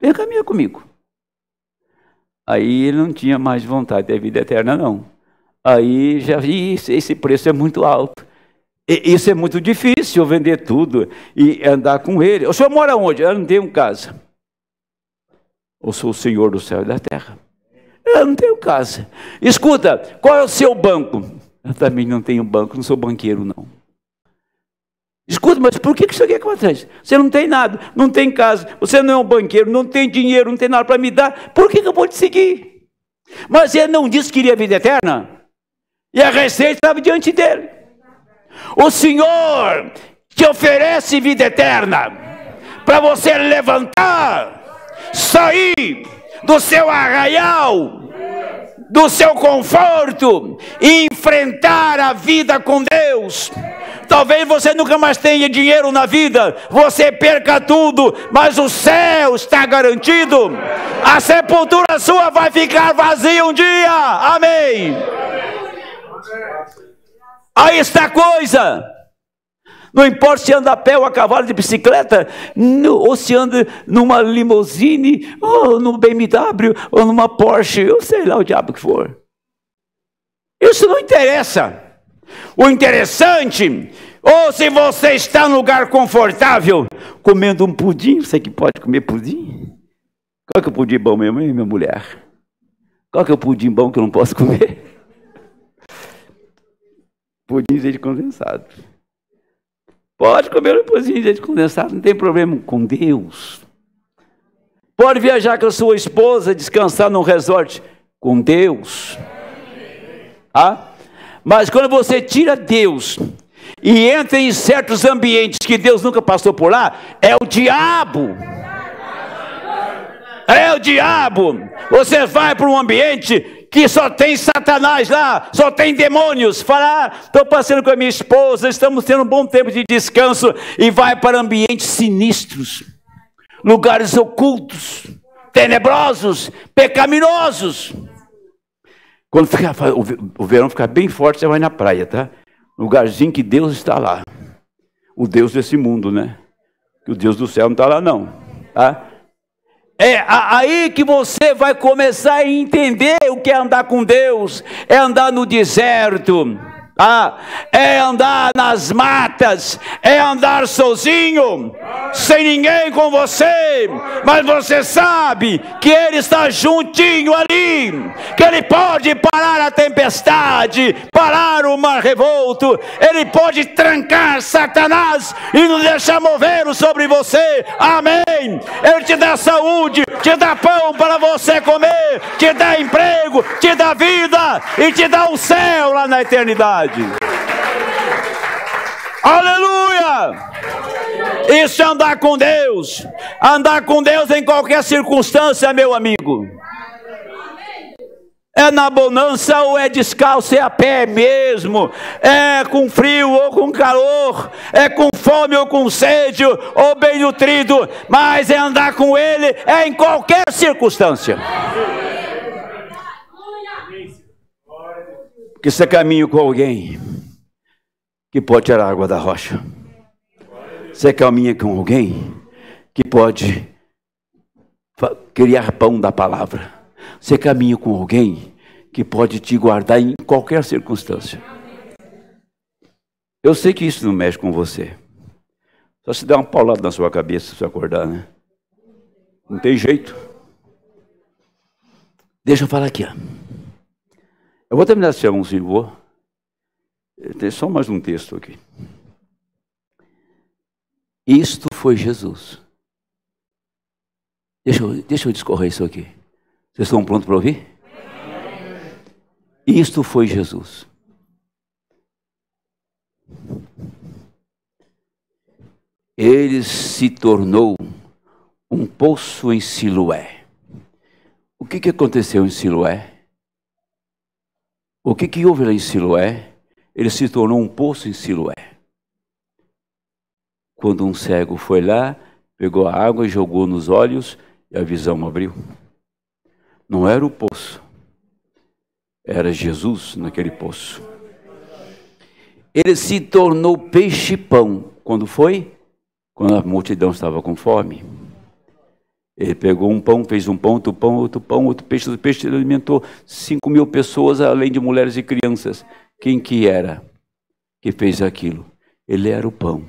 Vem caminhar comigo. Aí ele não tinha mais vontade de ter vida eterna, não. Aí já vi, esse preço é muito alto. Isso é muito difícil, eu vender tudo e andar com ele. O senhor mora onde? Eu não tenho casa. Eu sou o Senhor do céu e da terra. Eu não tenho casa. Escuta, qual é o seu banco? Eu também não tenho banco, não sou banqueiro, não. Escuta, mas por que você quer que eu atrás? Você não tem nada, não tem casa, você não é um banqueiro, não tem dinheiro, não tem nada para me dar. Por que eu vou te seguir? Mas ele não disse que queria vida eterna? E a receita estava diante dele. O Senhor te oferece vida eterna para você levantar, sair do seu arraial, do seu conforto e enfrentar a vida com Deus. Talvez você nunca mais tenha dinheiro na vida, você perca tudo, mas o céu está garantido. A sepultura sua vai ficar vazia um dia. Amém. Aí está a coisa. Não importa se anda a pé ou a cavalo, de bicicleta, ou se anda numa limousine, ou num BMW, ou numa Porsche, eu sei lá o diabo que for. Isso não interessa. O interessante, ou se você está num lugar confortável, comendo um pudim, você que pode comer pudim? Qual que é o pudim bom mesmo, hein, minha mulher? Qual que é o pudim bom que eu não posso comer? Pudim de leite condensado. Pode comer um pudim de leite condensado, não tem problema com Deus. Pode viajar com a sua esposa, descansar num resort com Deus. Ah? Mas quando você tira Deus e entra em certos ambientes que Deus nunca passou por lá, é o diabo. É o diabo. Você vai para um ambiente que só tem Satanás lá, só tem demônios. Fala, estou passando com a minha esposa, estamos tendo um bom tempo de descanso, e vai para ambientes sinistros, lugares ocultos, tenebrosos, pecaminosos. Quando o verão ficar bem forte, você vai na praia, tá? Lugarzinho que Deus está lá. O Deus desse mundo, né? Que o Deus do céu não está lá, não. Tá? É aí que você vai começar a entender o que é andar com Deus. É andar no deserto. É andar nas matas, é andar sozinho, sem ninguém com você, mas você sabe que Ele está juntinho ali, que Ele pode parar a tempestade, parar o mar revolto, Ele pode trancar Satanás e não deixar mover sobre você. Amém. Ele te dá saúde, te dá pão para você comer, te dá emprego, te dá vida e te dá o céu lá na eternidade. Aleluia! Isso é andar com Deus. Andar com Deus em qualquer circunstância, meu amigo. É na bonança ou é descalço, é a pé mesmo, é com frio ou com calor, é com fome ou com sede, ou bem nutrido, mas é andar com Ele, é em qualquer circunstância. Porque você caminha com alguém que pode tirar água da rocha. Você caminha com alguém que pode criar pão da palavra. Você caminha com alguém que pode te guardar em qualquer circunstância. Eu sei que isso não mexe com você. Só se der uma paulada na sua cabeça se você acordar, né? Não tem jeito. Deixa eu falar aqui, ó. Eu vou terminar esse sermão, se vou. Tem só mais um texto aqui. Isto foi Jesus. Deixa eu discorrer isso aqui. Vocês estão prontos para ouvir? Isto foi Jesus. Ele se tornou um poço em Siloé. O que aconteceu em Siloé? O que houve lá em Siloé? Ele se tornou um poço em Siloé. Quando um cego foi lá, pegou a água e jogou nos olhos, e a visão abriu. Não era o poço, era Jesus naquele poço. Ele se tornou peixe-pão. Quando foi? Quando a multidão estava com fome. Ele pegou um pão, fez um pão, outro peixe, ele alimentou 5.000 pessoas, além de mulheres e crianças. Quem que era que fez aquilo? Ele era o pão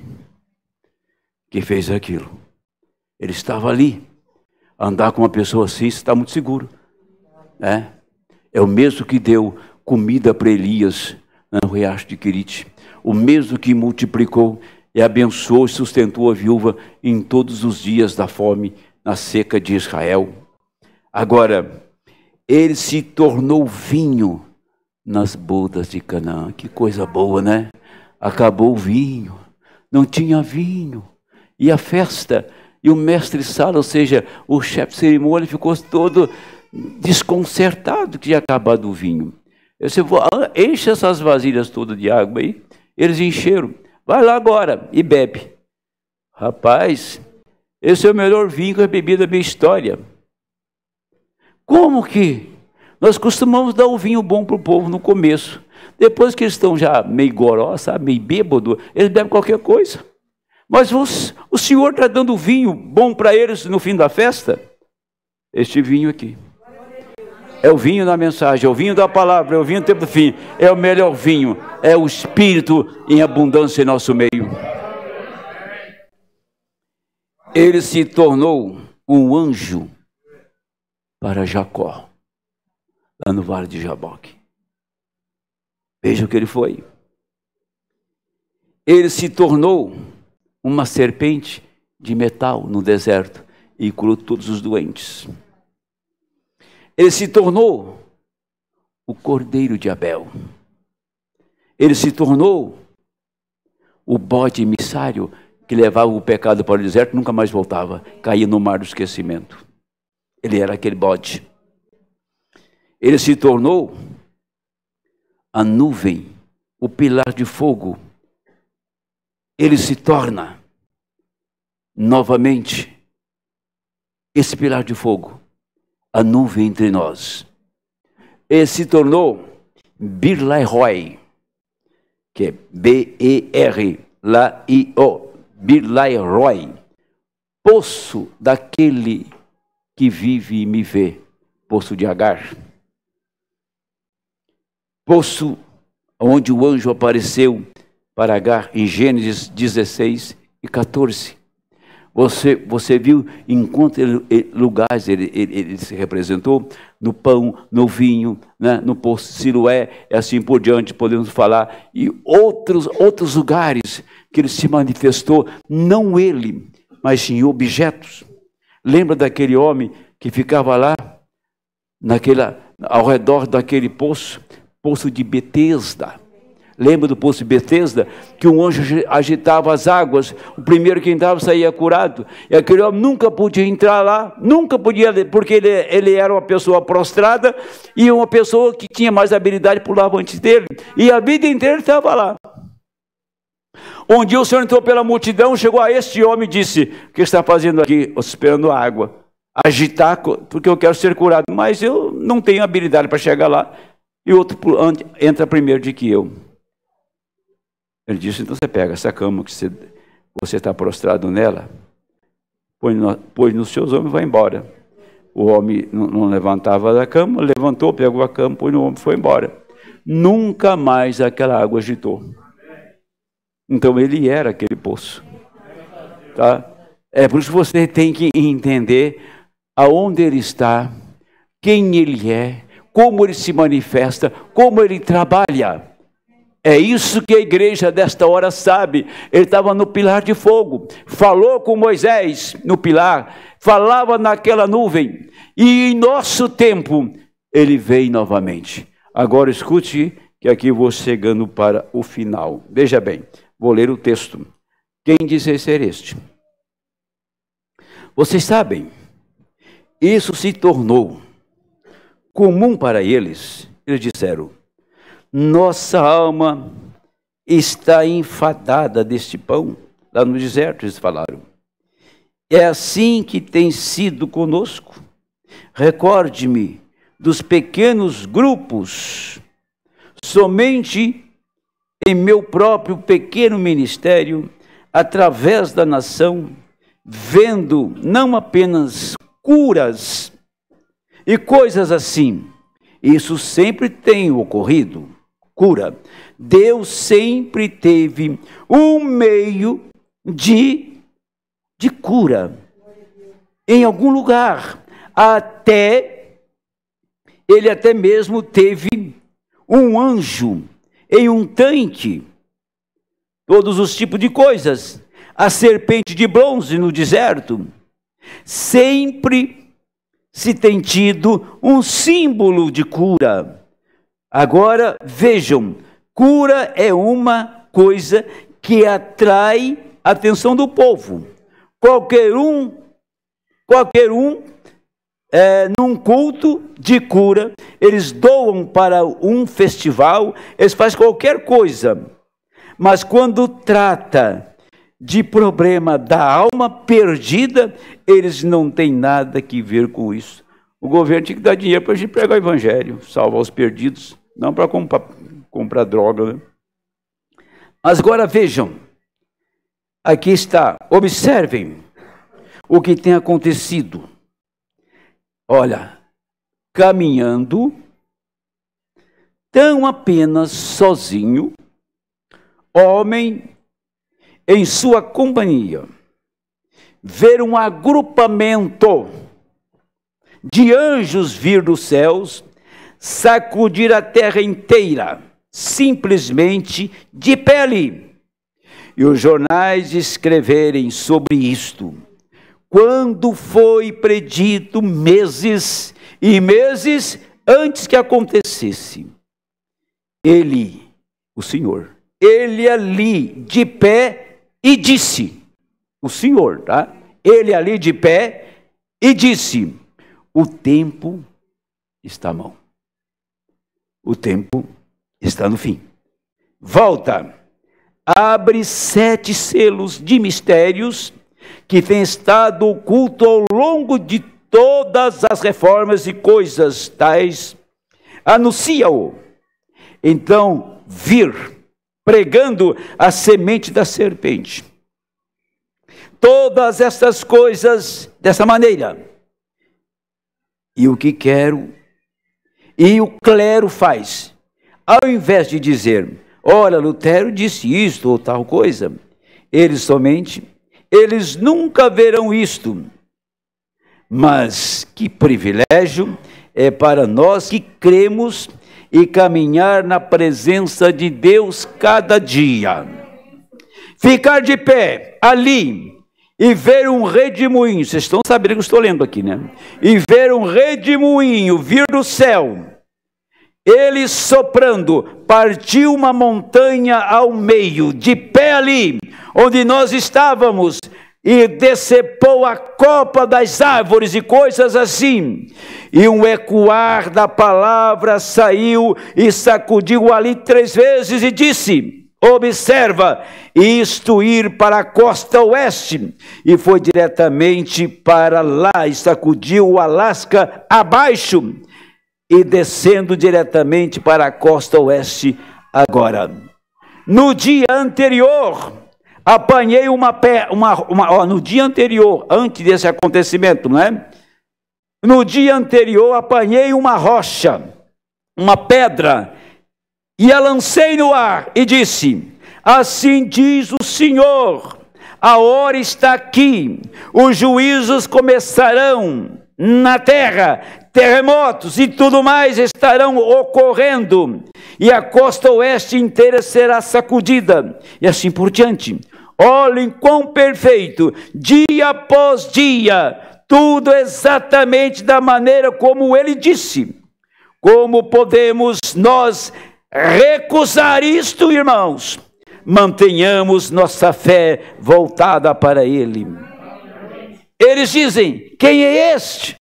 que fez aquilo. Ele estava ali. Andar com uma pessoa assim, você está muito seguro. É o mesmo que deu comida para Elias no riacho de Querite. O mesmo que multiplicou e abençoou e sustentou a viúva em todos os dias da fome, na seca de Israel. Agora, ele se tornou vinho nas bodas de Canaã. Que coisa boa, né? Acabou o vinho, não tinha vinho. E a festa, e o mestre-sala, ou seja, o chefe de cerimônia, ficou todo desconcertado que tinha acabado o vinho. Eu disse, enche essas vasilhas todas de água aí. Eles encheram. Vai lá agora e bebe. Rapaz, esse é o melhor vinho que eu bebi da minha história. Como que? Nós costumamos dar o vinho bom para o povo no começo. Depois que eles estão já meio goró, sabe, meio bêbado, eles bebem qualquer coisa. Mas o Senhor está dando vinho bom para eles no fim da festa? Este vinho aqui. É o vinho da mensagem, é o vinho da palavra, é o vinho do tempo do fim. É o melhor vinho, é o Espírito em abundância em nosso meio. Ele se tornou um anjo para Jacó, lá no vale de Jaboque. Veja o que ele foi. Ele se tornou uma serpente de metal no deserto e curou todos os doentes. Ele se tornou o cordeiro de Abel. Ele se tornou o bode emissário que levava o pecado para o deserto e nunca mais voltava, caía no mar do esquecimento. Ele era aquele bode. Ele se tornou a nuvem, o pilar de fogo. Ele se torna novamente esse pilar de fogo, a nuvem entre nós. Ele se tornou Birlairoi, que é B-E-R-L-I-O, Birlairoi, poço daquele que vive e me vê, poço de Agar. Poço onde o anjo apareceu para Agar em Gênesis 16 e 14. Você viu em quantos lugares ele se representou? No pão, no vinho, né? No poço de Siloé, e assim por diante, podemos falar. E outros lugares que ele se manifestou, não ele, mas em objetos. Lembra daquele homem que ficava lá, ao redor daquele poço de Betesda? Lembra do poço de Betesda? Que um anjo agitava as águas, o primeiro que entrava saía curado, e aquele homem nunca podia entrar lá, nunca podia, porque ele era uma pessoa prostrada, e uma pessoa que tinha mais habilidade pulava antes dele, e a vida inteira ele estava lá. Um dia o Senhor entrou pela multidão, chegou a este homem e disse: o que está fazendo aqui? Esperando água, agitar, porque eu quero ser curado, mas eu não tenho habilidade para chegar lá, e outro entra primeiro do que eu. Ele disse: então você pega essa cama que você está prostrado nela, põe nos seus ombros e vai embora. O homem não levantava da cama, levantou, pegou a cama, pôs no ombro e foi embora. Nunca mais aquela água agitou. Então ele era aquele poço. Tá? É por isso que você tem que entender aonde ele está, quem ele é, como ele se manifesta, como ele trabalha. É isso que a igreja desta hora sabe. Ele estava no pilar de fogo, falou com Moisés no pilar, falava naquela nuvem, e em nosso tempo ele veio novamente. Agora escute, que aqui eu vou chegando para o final. Veja bem, vou ler o texto. Quem disse ser este? Vocês sabem, isso se tornou comum para eles. Eles disseram: nossa alma está enfadada deste pão. Lá no deserto eles falaram. É assim que tem sido conosco. Recorde-me dos pequenos grupos. Somente em meu próprio pequeno ministério, através da nação, vendo não apenas curas e coisas assim. Isso sempre tem ocorrido. Cura. Deus sempre teve um meio de cura em algum lugar. Ele até mesmo teve um anjo em um tanque. Todos os tipos de coisas. A serpente de bronze no deserto. Sempre se tem tido um símbolo de cura. Agora, vejam, cura é uma coisa que atrai a atenção do povo. Qualquer um, num culto de cura, eles doam para um festival, eles fazem qualquer coisa. Mas quando trata de problema da alma perdida, eles não têm nada que ver com isso. O governo tinha que dar dinheiro para a gente pregar o evangelho, salvar os perdidos, não para comprar droga, né? Mas agora vejam, aqui está, observem o que tem acontecido. Olha, caminhando, tão apenas sozinho, homem em sua companhia, ver um agrupamento de anjos vir dos céus, sacudir a terra inteira, simplesmente de pele, e os jornais escreverem sobre isto, quando foi predito meses e meses antes que acontecesse. Ele, o Senhor, ele ali de pé e disse, o Senhor, tá? Ele ali de pé e disse, o tempo está à mão. o tempo está no fim. Volta, abre 7 selos de mistérios que têm estado oculto ao longo de todas as reformas e coisas tais. Anuncia-o. Então, vir, pregando a semente da serpente. Todas essas coisas dessa maneira. E o que quero, e o clero faz, ao invés de dizer, olha, Lutero disse isto ou tal coisa, eles nunca verão isto. Mas que privilégio é para nós que cremos e caminhar na presença de Deus cada dia. Ficar de pé ali e ver um redemoinho, vocês estão sabendo que eu estou lendo aqui, né? E ver um redemoinho vir do céu, ele soprando, partiu uma montanha ao meio, de pé ali, onde nós estávamos, e decepou a copa das árvores e coisas assim. E um ecoar da palavra saiu e sacudiu ali 3 vezes e disse, observa, isto ir para a costa oeste. E foi diretamente para lá e sacudiu o Alasca abaixo e descendo diretamente para a costa oeste agora. No dia anterior, apanhei no dia anterior, antes desse acontecimento, não é? No dia anterior, apanhei uma rocha, uma pedra, e a lancei no ar, e disse, assim diz o Senhor, a hora está aqui, os juízos começarão na terra, terremotos e tudo mais estarão ocorrendo, e a costa oeste inteira será sacudida, e assim por diante. Olhem quão perfeito, dia após dia, tudo exatamente da maneira como ele disse. Como podemos nós recusar isto, irmãos? Mantenhamos nossa fé voltada para ele. Eles dizem, quem é este?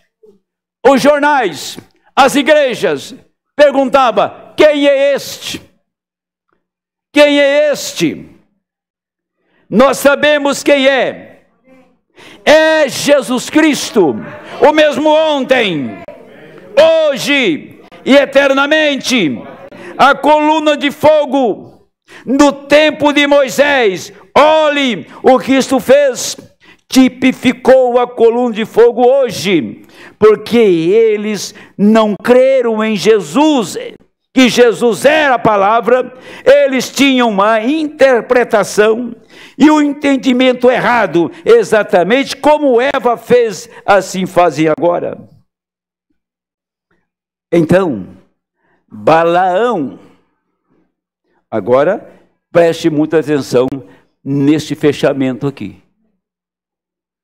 Os jornais, as igrejas, perguntava, quem é este? Quem é este? Nós sabemos quem é. É Jesus Cristo, o mesmo ontem, hoje e eternamente. A coluna de fogo no tempo de Moisés, olhe o que isto fez, tipificou a coluna de fogo hoje, porque eles não creram em Jesus, que Jesus era a palavra, eles tinham uma interpretação e um entendimento errado, exatamente como Eva fez, assim fazem agora. Então, Balaão, agora preste muita atenção neste fechamento aqui,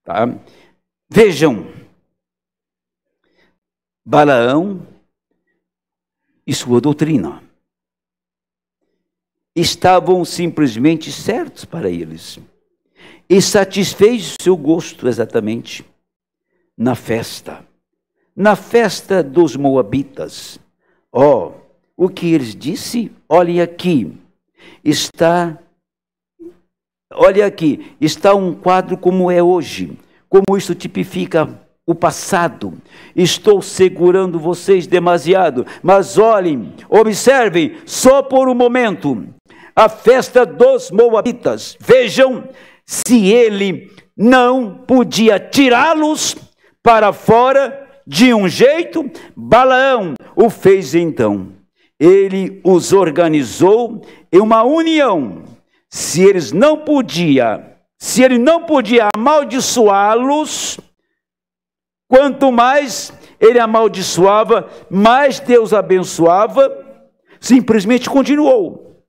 tá? Vejam, Balaão e sua doutrina estavam simplesmente certos para eles, e satisfez o seu gosto exatamente na festa dos moabitas. O que eles disse, olhem aqui, está um quadro como é hoje, como isso tipifica o passado. Estou segurando vocês demasiado, mas olhem, observem, só por um momento, a festa dos moabitas. Vejam se ele não podia tirá-los para fora de um jeito. Balaão o fez então. Ele os organizou em uma união. Se ele não podia amaldiçoá-los, quanto mais ele amaldiçoava, mais Deus abençoava, simplesmente continuou.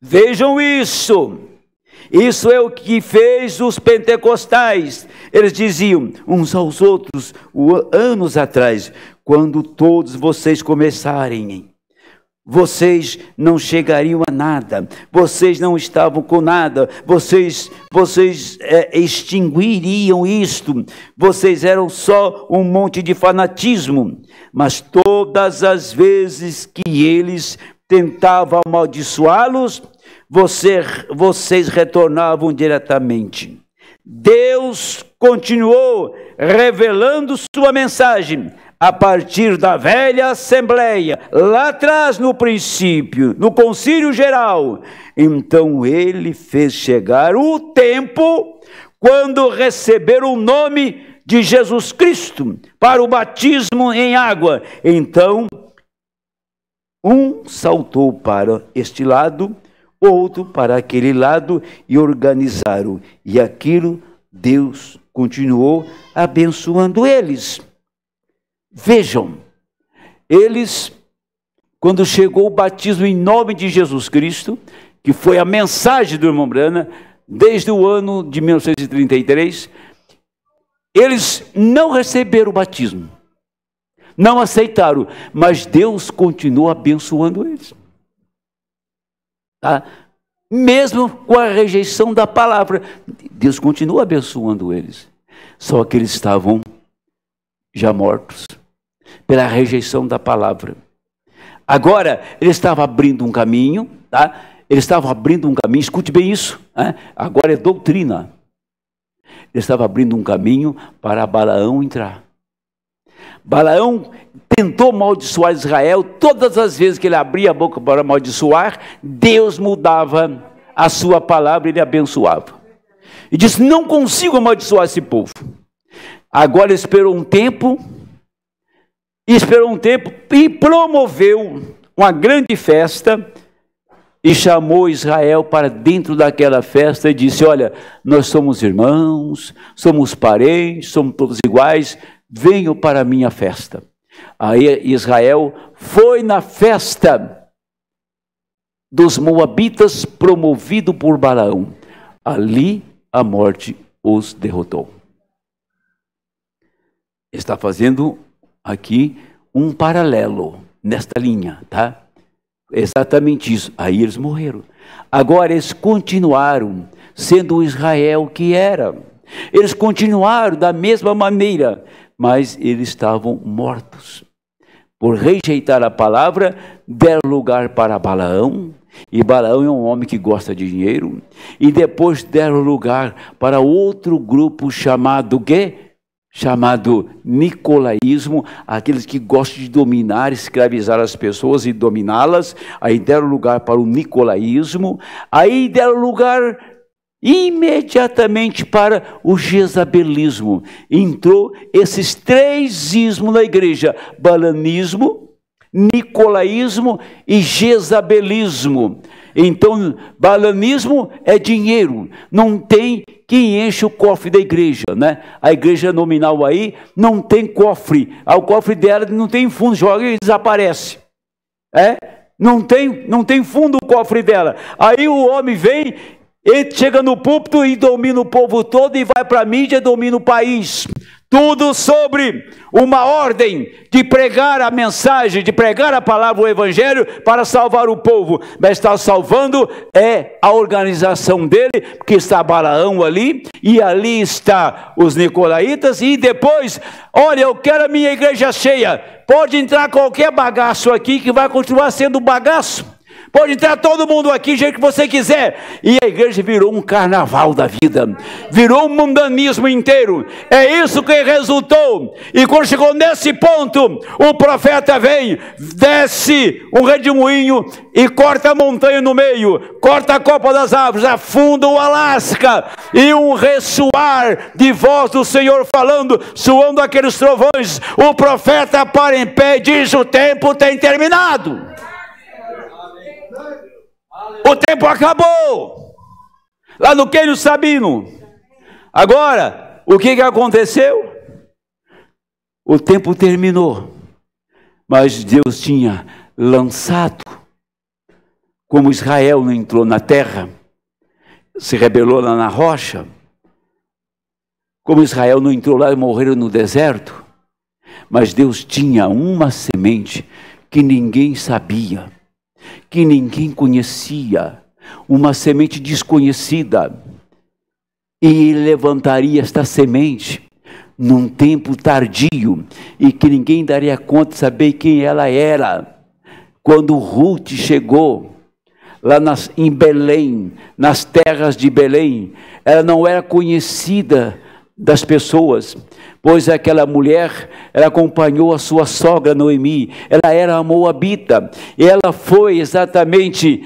Vejam isso. Isso é o que fez os pentecostais. Eles diziam uns aos outros, anos atrás, quando todos vocês começarem, vocês não chegariam a nada, vocês não estavam com nada, vocês extinguiriam isto, vocês eram só um monte de fanatismo. Mas todas as vezes que eles tentavam amaldiçoá-los, vocês retornavam diretamente. Deus continuou revelando sua mensagem a partir da velha assembleia, lá atrás no princípio, no concílio geral. Então ele fez chegar o tempo quando receberam o nome de Jesus Cristo para o batismo em água. Então, um saltou para este lado, outro para aquele lado e organizaram. E aquilo, Deus continuou abençoando eles. Vejam, eles, quando chegou o batismo em nome de Jesus Cristo, que foi a mensagem do irmão Branham, desde o ano de 1933, eles não receberam o batismo, não aceitaram, mas Deus continuou abençoando eles. Tá? Mesmo com a rejeição da palavra, Deus continua abençoando eles. Só que eles estavam já mortos pela rejeição da palavra. Agora, ele estava abrindo um caminho, tá? Ele estava abrindo um caminho, escute bem isso, né? Agora é doutrina. Ele estava abrindo um caminho para Balaão entrar. Balaão tentou amaldiçoar Israel, todas as vezes que ele abria a boca para amaldiçoar, Deus mudava a sua palavra e ele abençoava. E disse, não consigo amaldiçoar esse povo. Agora esperou um tempo e promoveu uma grande festa e chamou Israel para dentro daquela festa e disse, olha, nós somos irmãos, somos parentes, somos todos iguais, venham para a minha festa. Aí Israel foi na festa dos moabitas promovido por Balaão. Ali a morte os derrotou. Está fazendo aqui um paralelo nesta linha, tá? Exatamente isso. Aí eles morreram. Agora eles continuaram sendo o Israel que era. Eles continuaram da mesma maneira, mas eles estavam mortos. Por rejeitar a palavra, deram lugar para Balaão, e Balaão é um homem que gosta de dinheiro, e depois deram lugar para outro grupo chamado quê? Chamado nicolaísmo, aqueles que gostam de dominar, escravizar as pessoas e dominá-las. Aí deram lugar para o nicolaísmo, aí deram lugar imediatamente para o jezabelismo. Entrou esses três ismos na igreja: balanismo, nicolaísmo e jezabelismo. Então, balanismo é dinheiro, não tem quem enche o cofre da igreja, né? A igreja nominal aí não tem cofre, o cofre dela não tem fundo, joga e desaparece. Não tem fundo o cofre dela. Aí o homem vem, ele chega no púlpito e domina o povo todo e vai para a mídia e domina o país. Tudo sobre uma ordem de pregar a mensagem, de pregar a palavra, o evangelho, para salvar o povo. Mas está salvando é a organização dele, porque está Balaão ali, e ali está os nicolaítas, e depois, olha, eu quero a minha igreja cheia. Pode entrar qualquer bagaço aqui que vai continuar sendo bagaço. Pode entrar todo mundo aqui, do jeito que você quiser. E a igreja virou um carnaval da vida, virou um mundanismo inteiro. É isso que resultou. E quando chegou nesse ponto, o profeta vem, desce um redemoinho e corta a montanha no meio, corta a copa das árvores, afunda o Alasca, e um ressoar de voz do Senhor falando, soando aqueles trovões. O profeta para em pé e diz: o tempo tem terminado. O tempo acabou. Lá no Quênio Sabino. Agora, o que aconteceu? O tempo terminou. Mas Deus tinha lançado, como Israel não entrou na terra, se rebelou lá na rocha, como Israel não entrou lá e morreram no deserto, mas Deus tinha uma semente que ninguém sabia. que ninguém conhecia, uma semente desconhecida, e ele levantaria esta semente num tempo tardio, e que ninguém daria conta de saber quem ela era. Quando Ruth chegou lá em Belém, nas terras de Belém, ela não era conhecida das pessoas, pois aquela mulher, ela acompanhou a sua sogra Noemi, ela era a moabita, e ela foi exatamente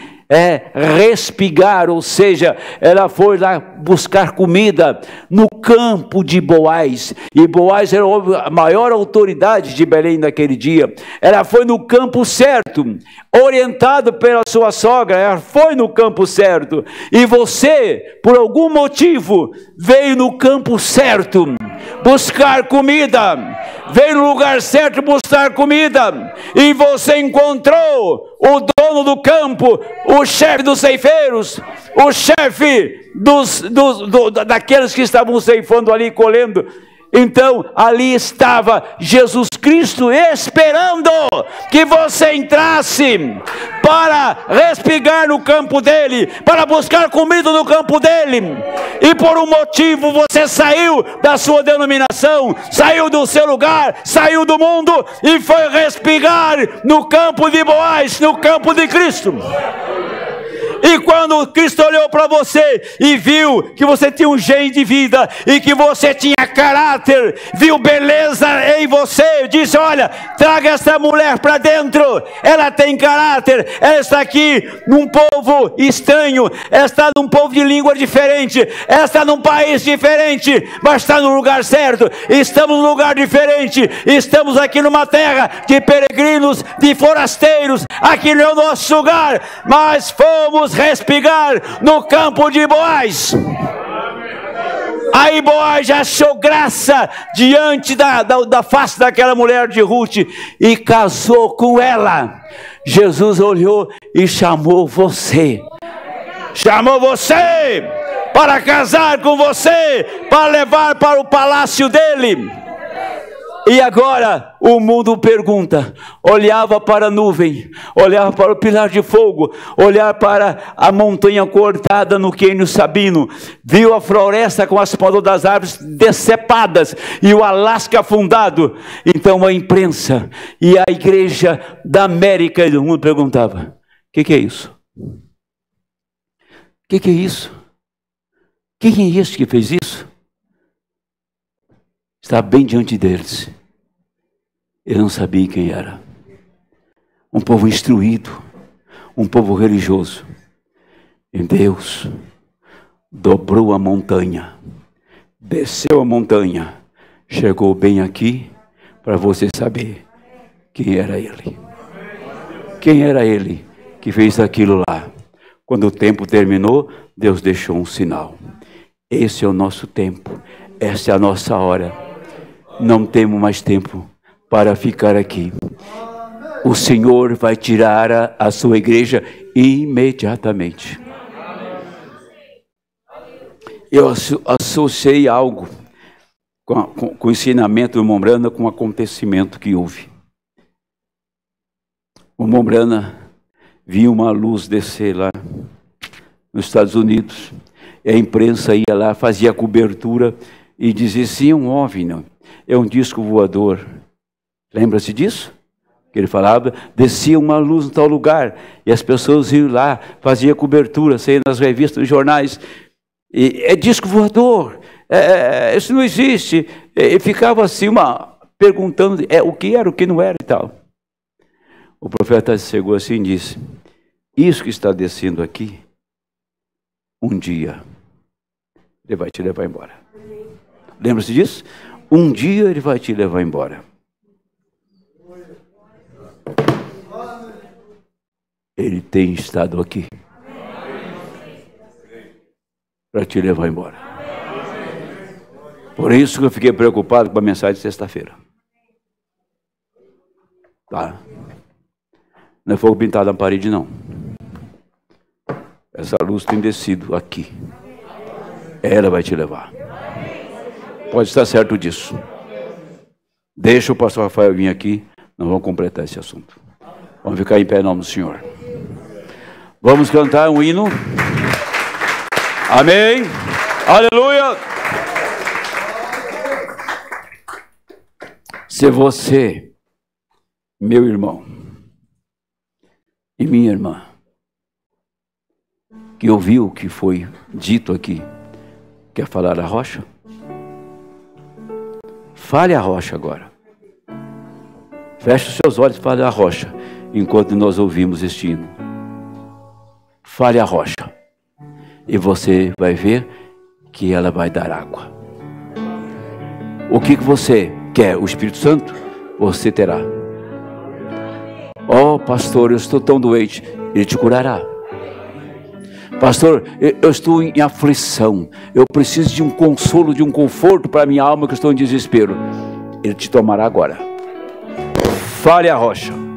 respigar, ou seja, ela foi lá buscar comida no campo de Boaz, e Boaz era a maior autoridade de Belém naquele dia. Ela foi no campo certo, orientado pela sua sogra, ela foi no campo certo, e você, por algum motivo, veio no campo certo buscar comida, veio no lugar certo buscar comida, e você encontrou o dono do campo, o chefe dos ceifeiros, o chefe daqueles que estavam ceifando ali, colhendo. Então ali estava Jesus Cristo esperando que você entrasse para respigar no campo dele, para buscar comida no campo dele, e por um motivo você saiu da sua denominação, saiu do seu lugar, saiu do mundo e foi respigar no campo de Boaz, no campo de Cristo. E quando Cristo olhou para você e viu que você tinha um gene de vida e que você tinha caráter, viu beleza em você, disse: olha, traga essa mulher para dentro, ela tem caráter, ela está aqui num povo estranho, ela está num povo de língua diferente, ela está num país diferente, mas está no lugar certo. Estamos num lugar diferente, estamos aqui numa terra de peregrinos, de forasteiros, aqui não é o nosso lugar, mas fomos respigar no campo de Boaz. Aí Boaz achou graça diante da face daquela mulher de Ruth e casou com ela. Jesus olhou e chamou você para casar com você, para levar para o palácio dele. E agora o mundo pergunta, olhava para a nuvem, olhava para o pilar de fogo, olhava para a montanha cortada no Quênio Sabino, viu a floresta com as pontas das árvores decepadas e o Alasca afundado. Então a imprensa e a igreja da América e do mundo perguntava: o que é isso? O que é isso? Quem é este que fez isso? Está bem diante deles. Ele não sabia quem era. Um povo instruído, um povo religioso. E Deus dobrou a montanha, desceu a montanha, chegou bem aqui para você saber quem era ele. Quem era ele que fez aquilo lá? Quando o tempo terminou, Deus deixou um sinal. Esse é o nosso tempo, essa é a nossa hora. Não temos mais tempo para ficar aqui. O Senhor vai tirar a sua igreja imediatamente. Eu associei algo com o ensinamento do Mombrana com o acontecimento que houve. O Mombrana viu uma luz descer lá nos Estados Unidos, e a imprensa ia lá, fazia cobertura e dizia assim: um OVNI, é um disco voador. Lembra-se disso? Que ele falava, descia uma luz em tal lugar, e as pessoas iam lá, faziam cobertura, saía nas revistas, nos jornais, e é disco voador, isso não existe. E ficava assim, perguntando o que era, o que não era e tal. O profeta chegou assim e disse: isso que está descendo aqui, um dia ele vai te levar embora. Lembra-se disso? Um dia ele vai te levar embora. Ele tem estado aqui para te levar embora. Por isso que eu fiquei preocupado com a mensagem de sexta-feira. Tá? Não é fogo pintado na parede, não. Essa luz tem descido aqui. Ela vai te levar. Pode estar certo disso. Deixa o pastor Rafael vir aqui. Nós vamos completar esse assunto. Vamos ficar em pé em nome do Senhor. Vamos cantar um hino. Amém. Aleluia. Se você, meu irmão e minha irmã, que ouviu o que foi dito aqui, quer falar a rocha? Fale a rocha agora. Feche os seus olhos e fale a rocha, enquanto nós ouvimos este hino. Fale a rocha. E você vai ver que ela vai dar água. O que você quer? O Espírito Santo? Você terá. Oh, pastor, eu estou tão doente. Ele te curará. Pastor, eu estou em aflição. Eu preciso de um consolo, de um conforto para a minha alma, que eu estou em desespero. Ele te tomará agora. Fale a rocha.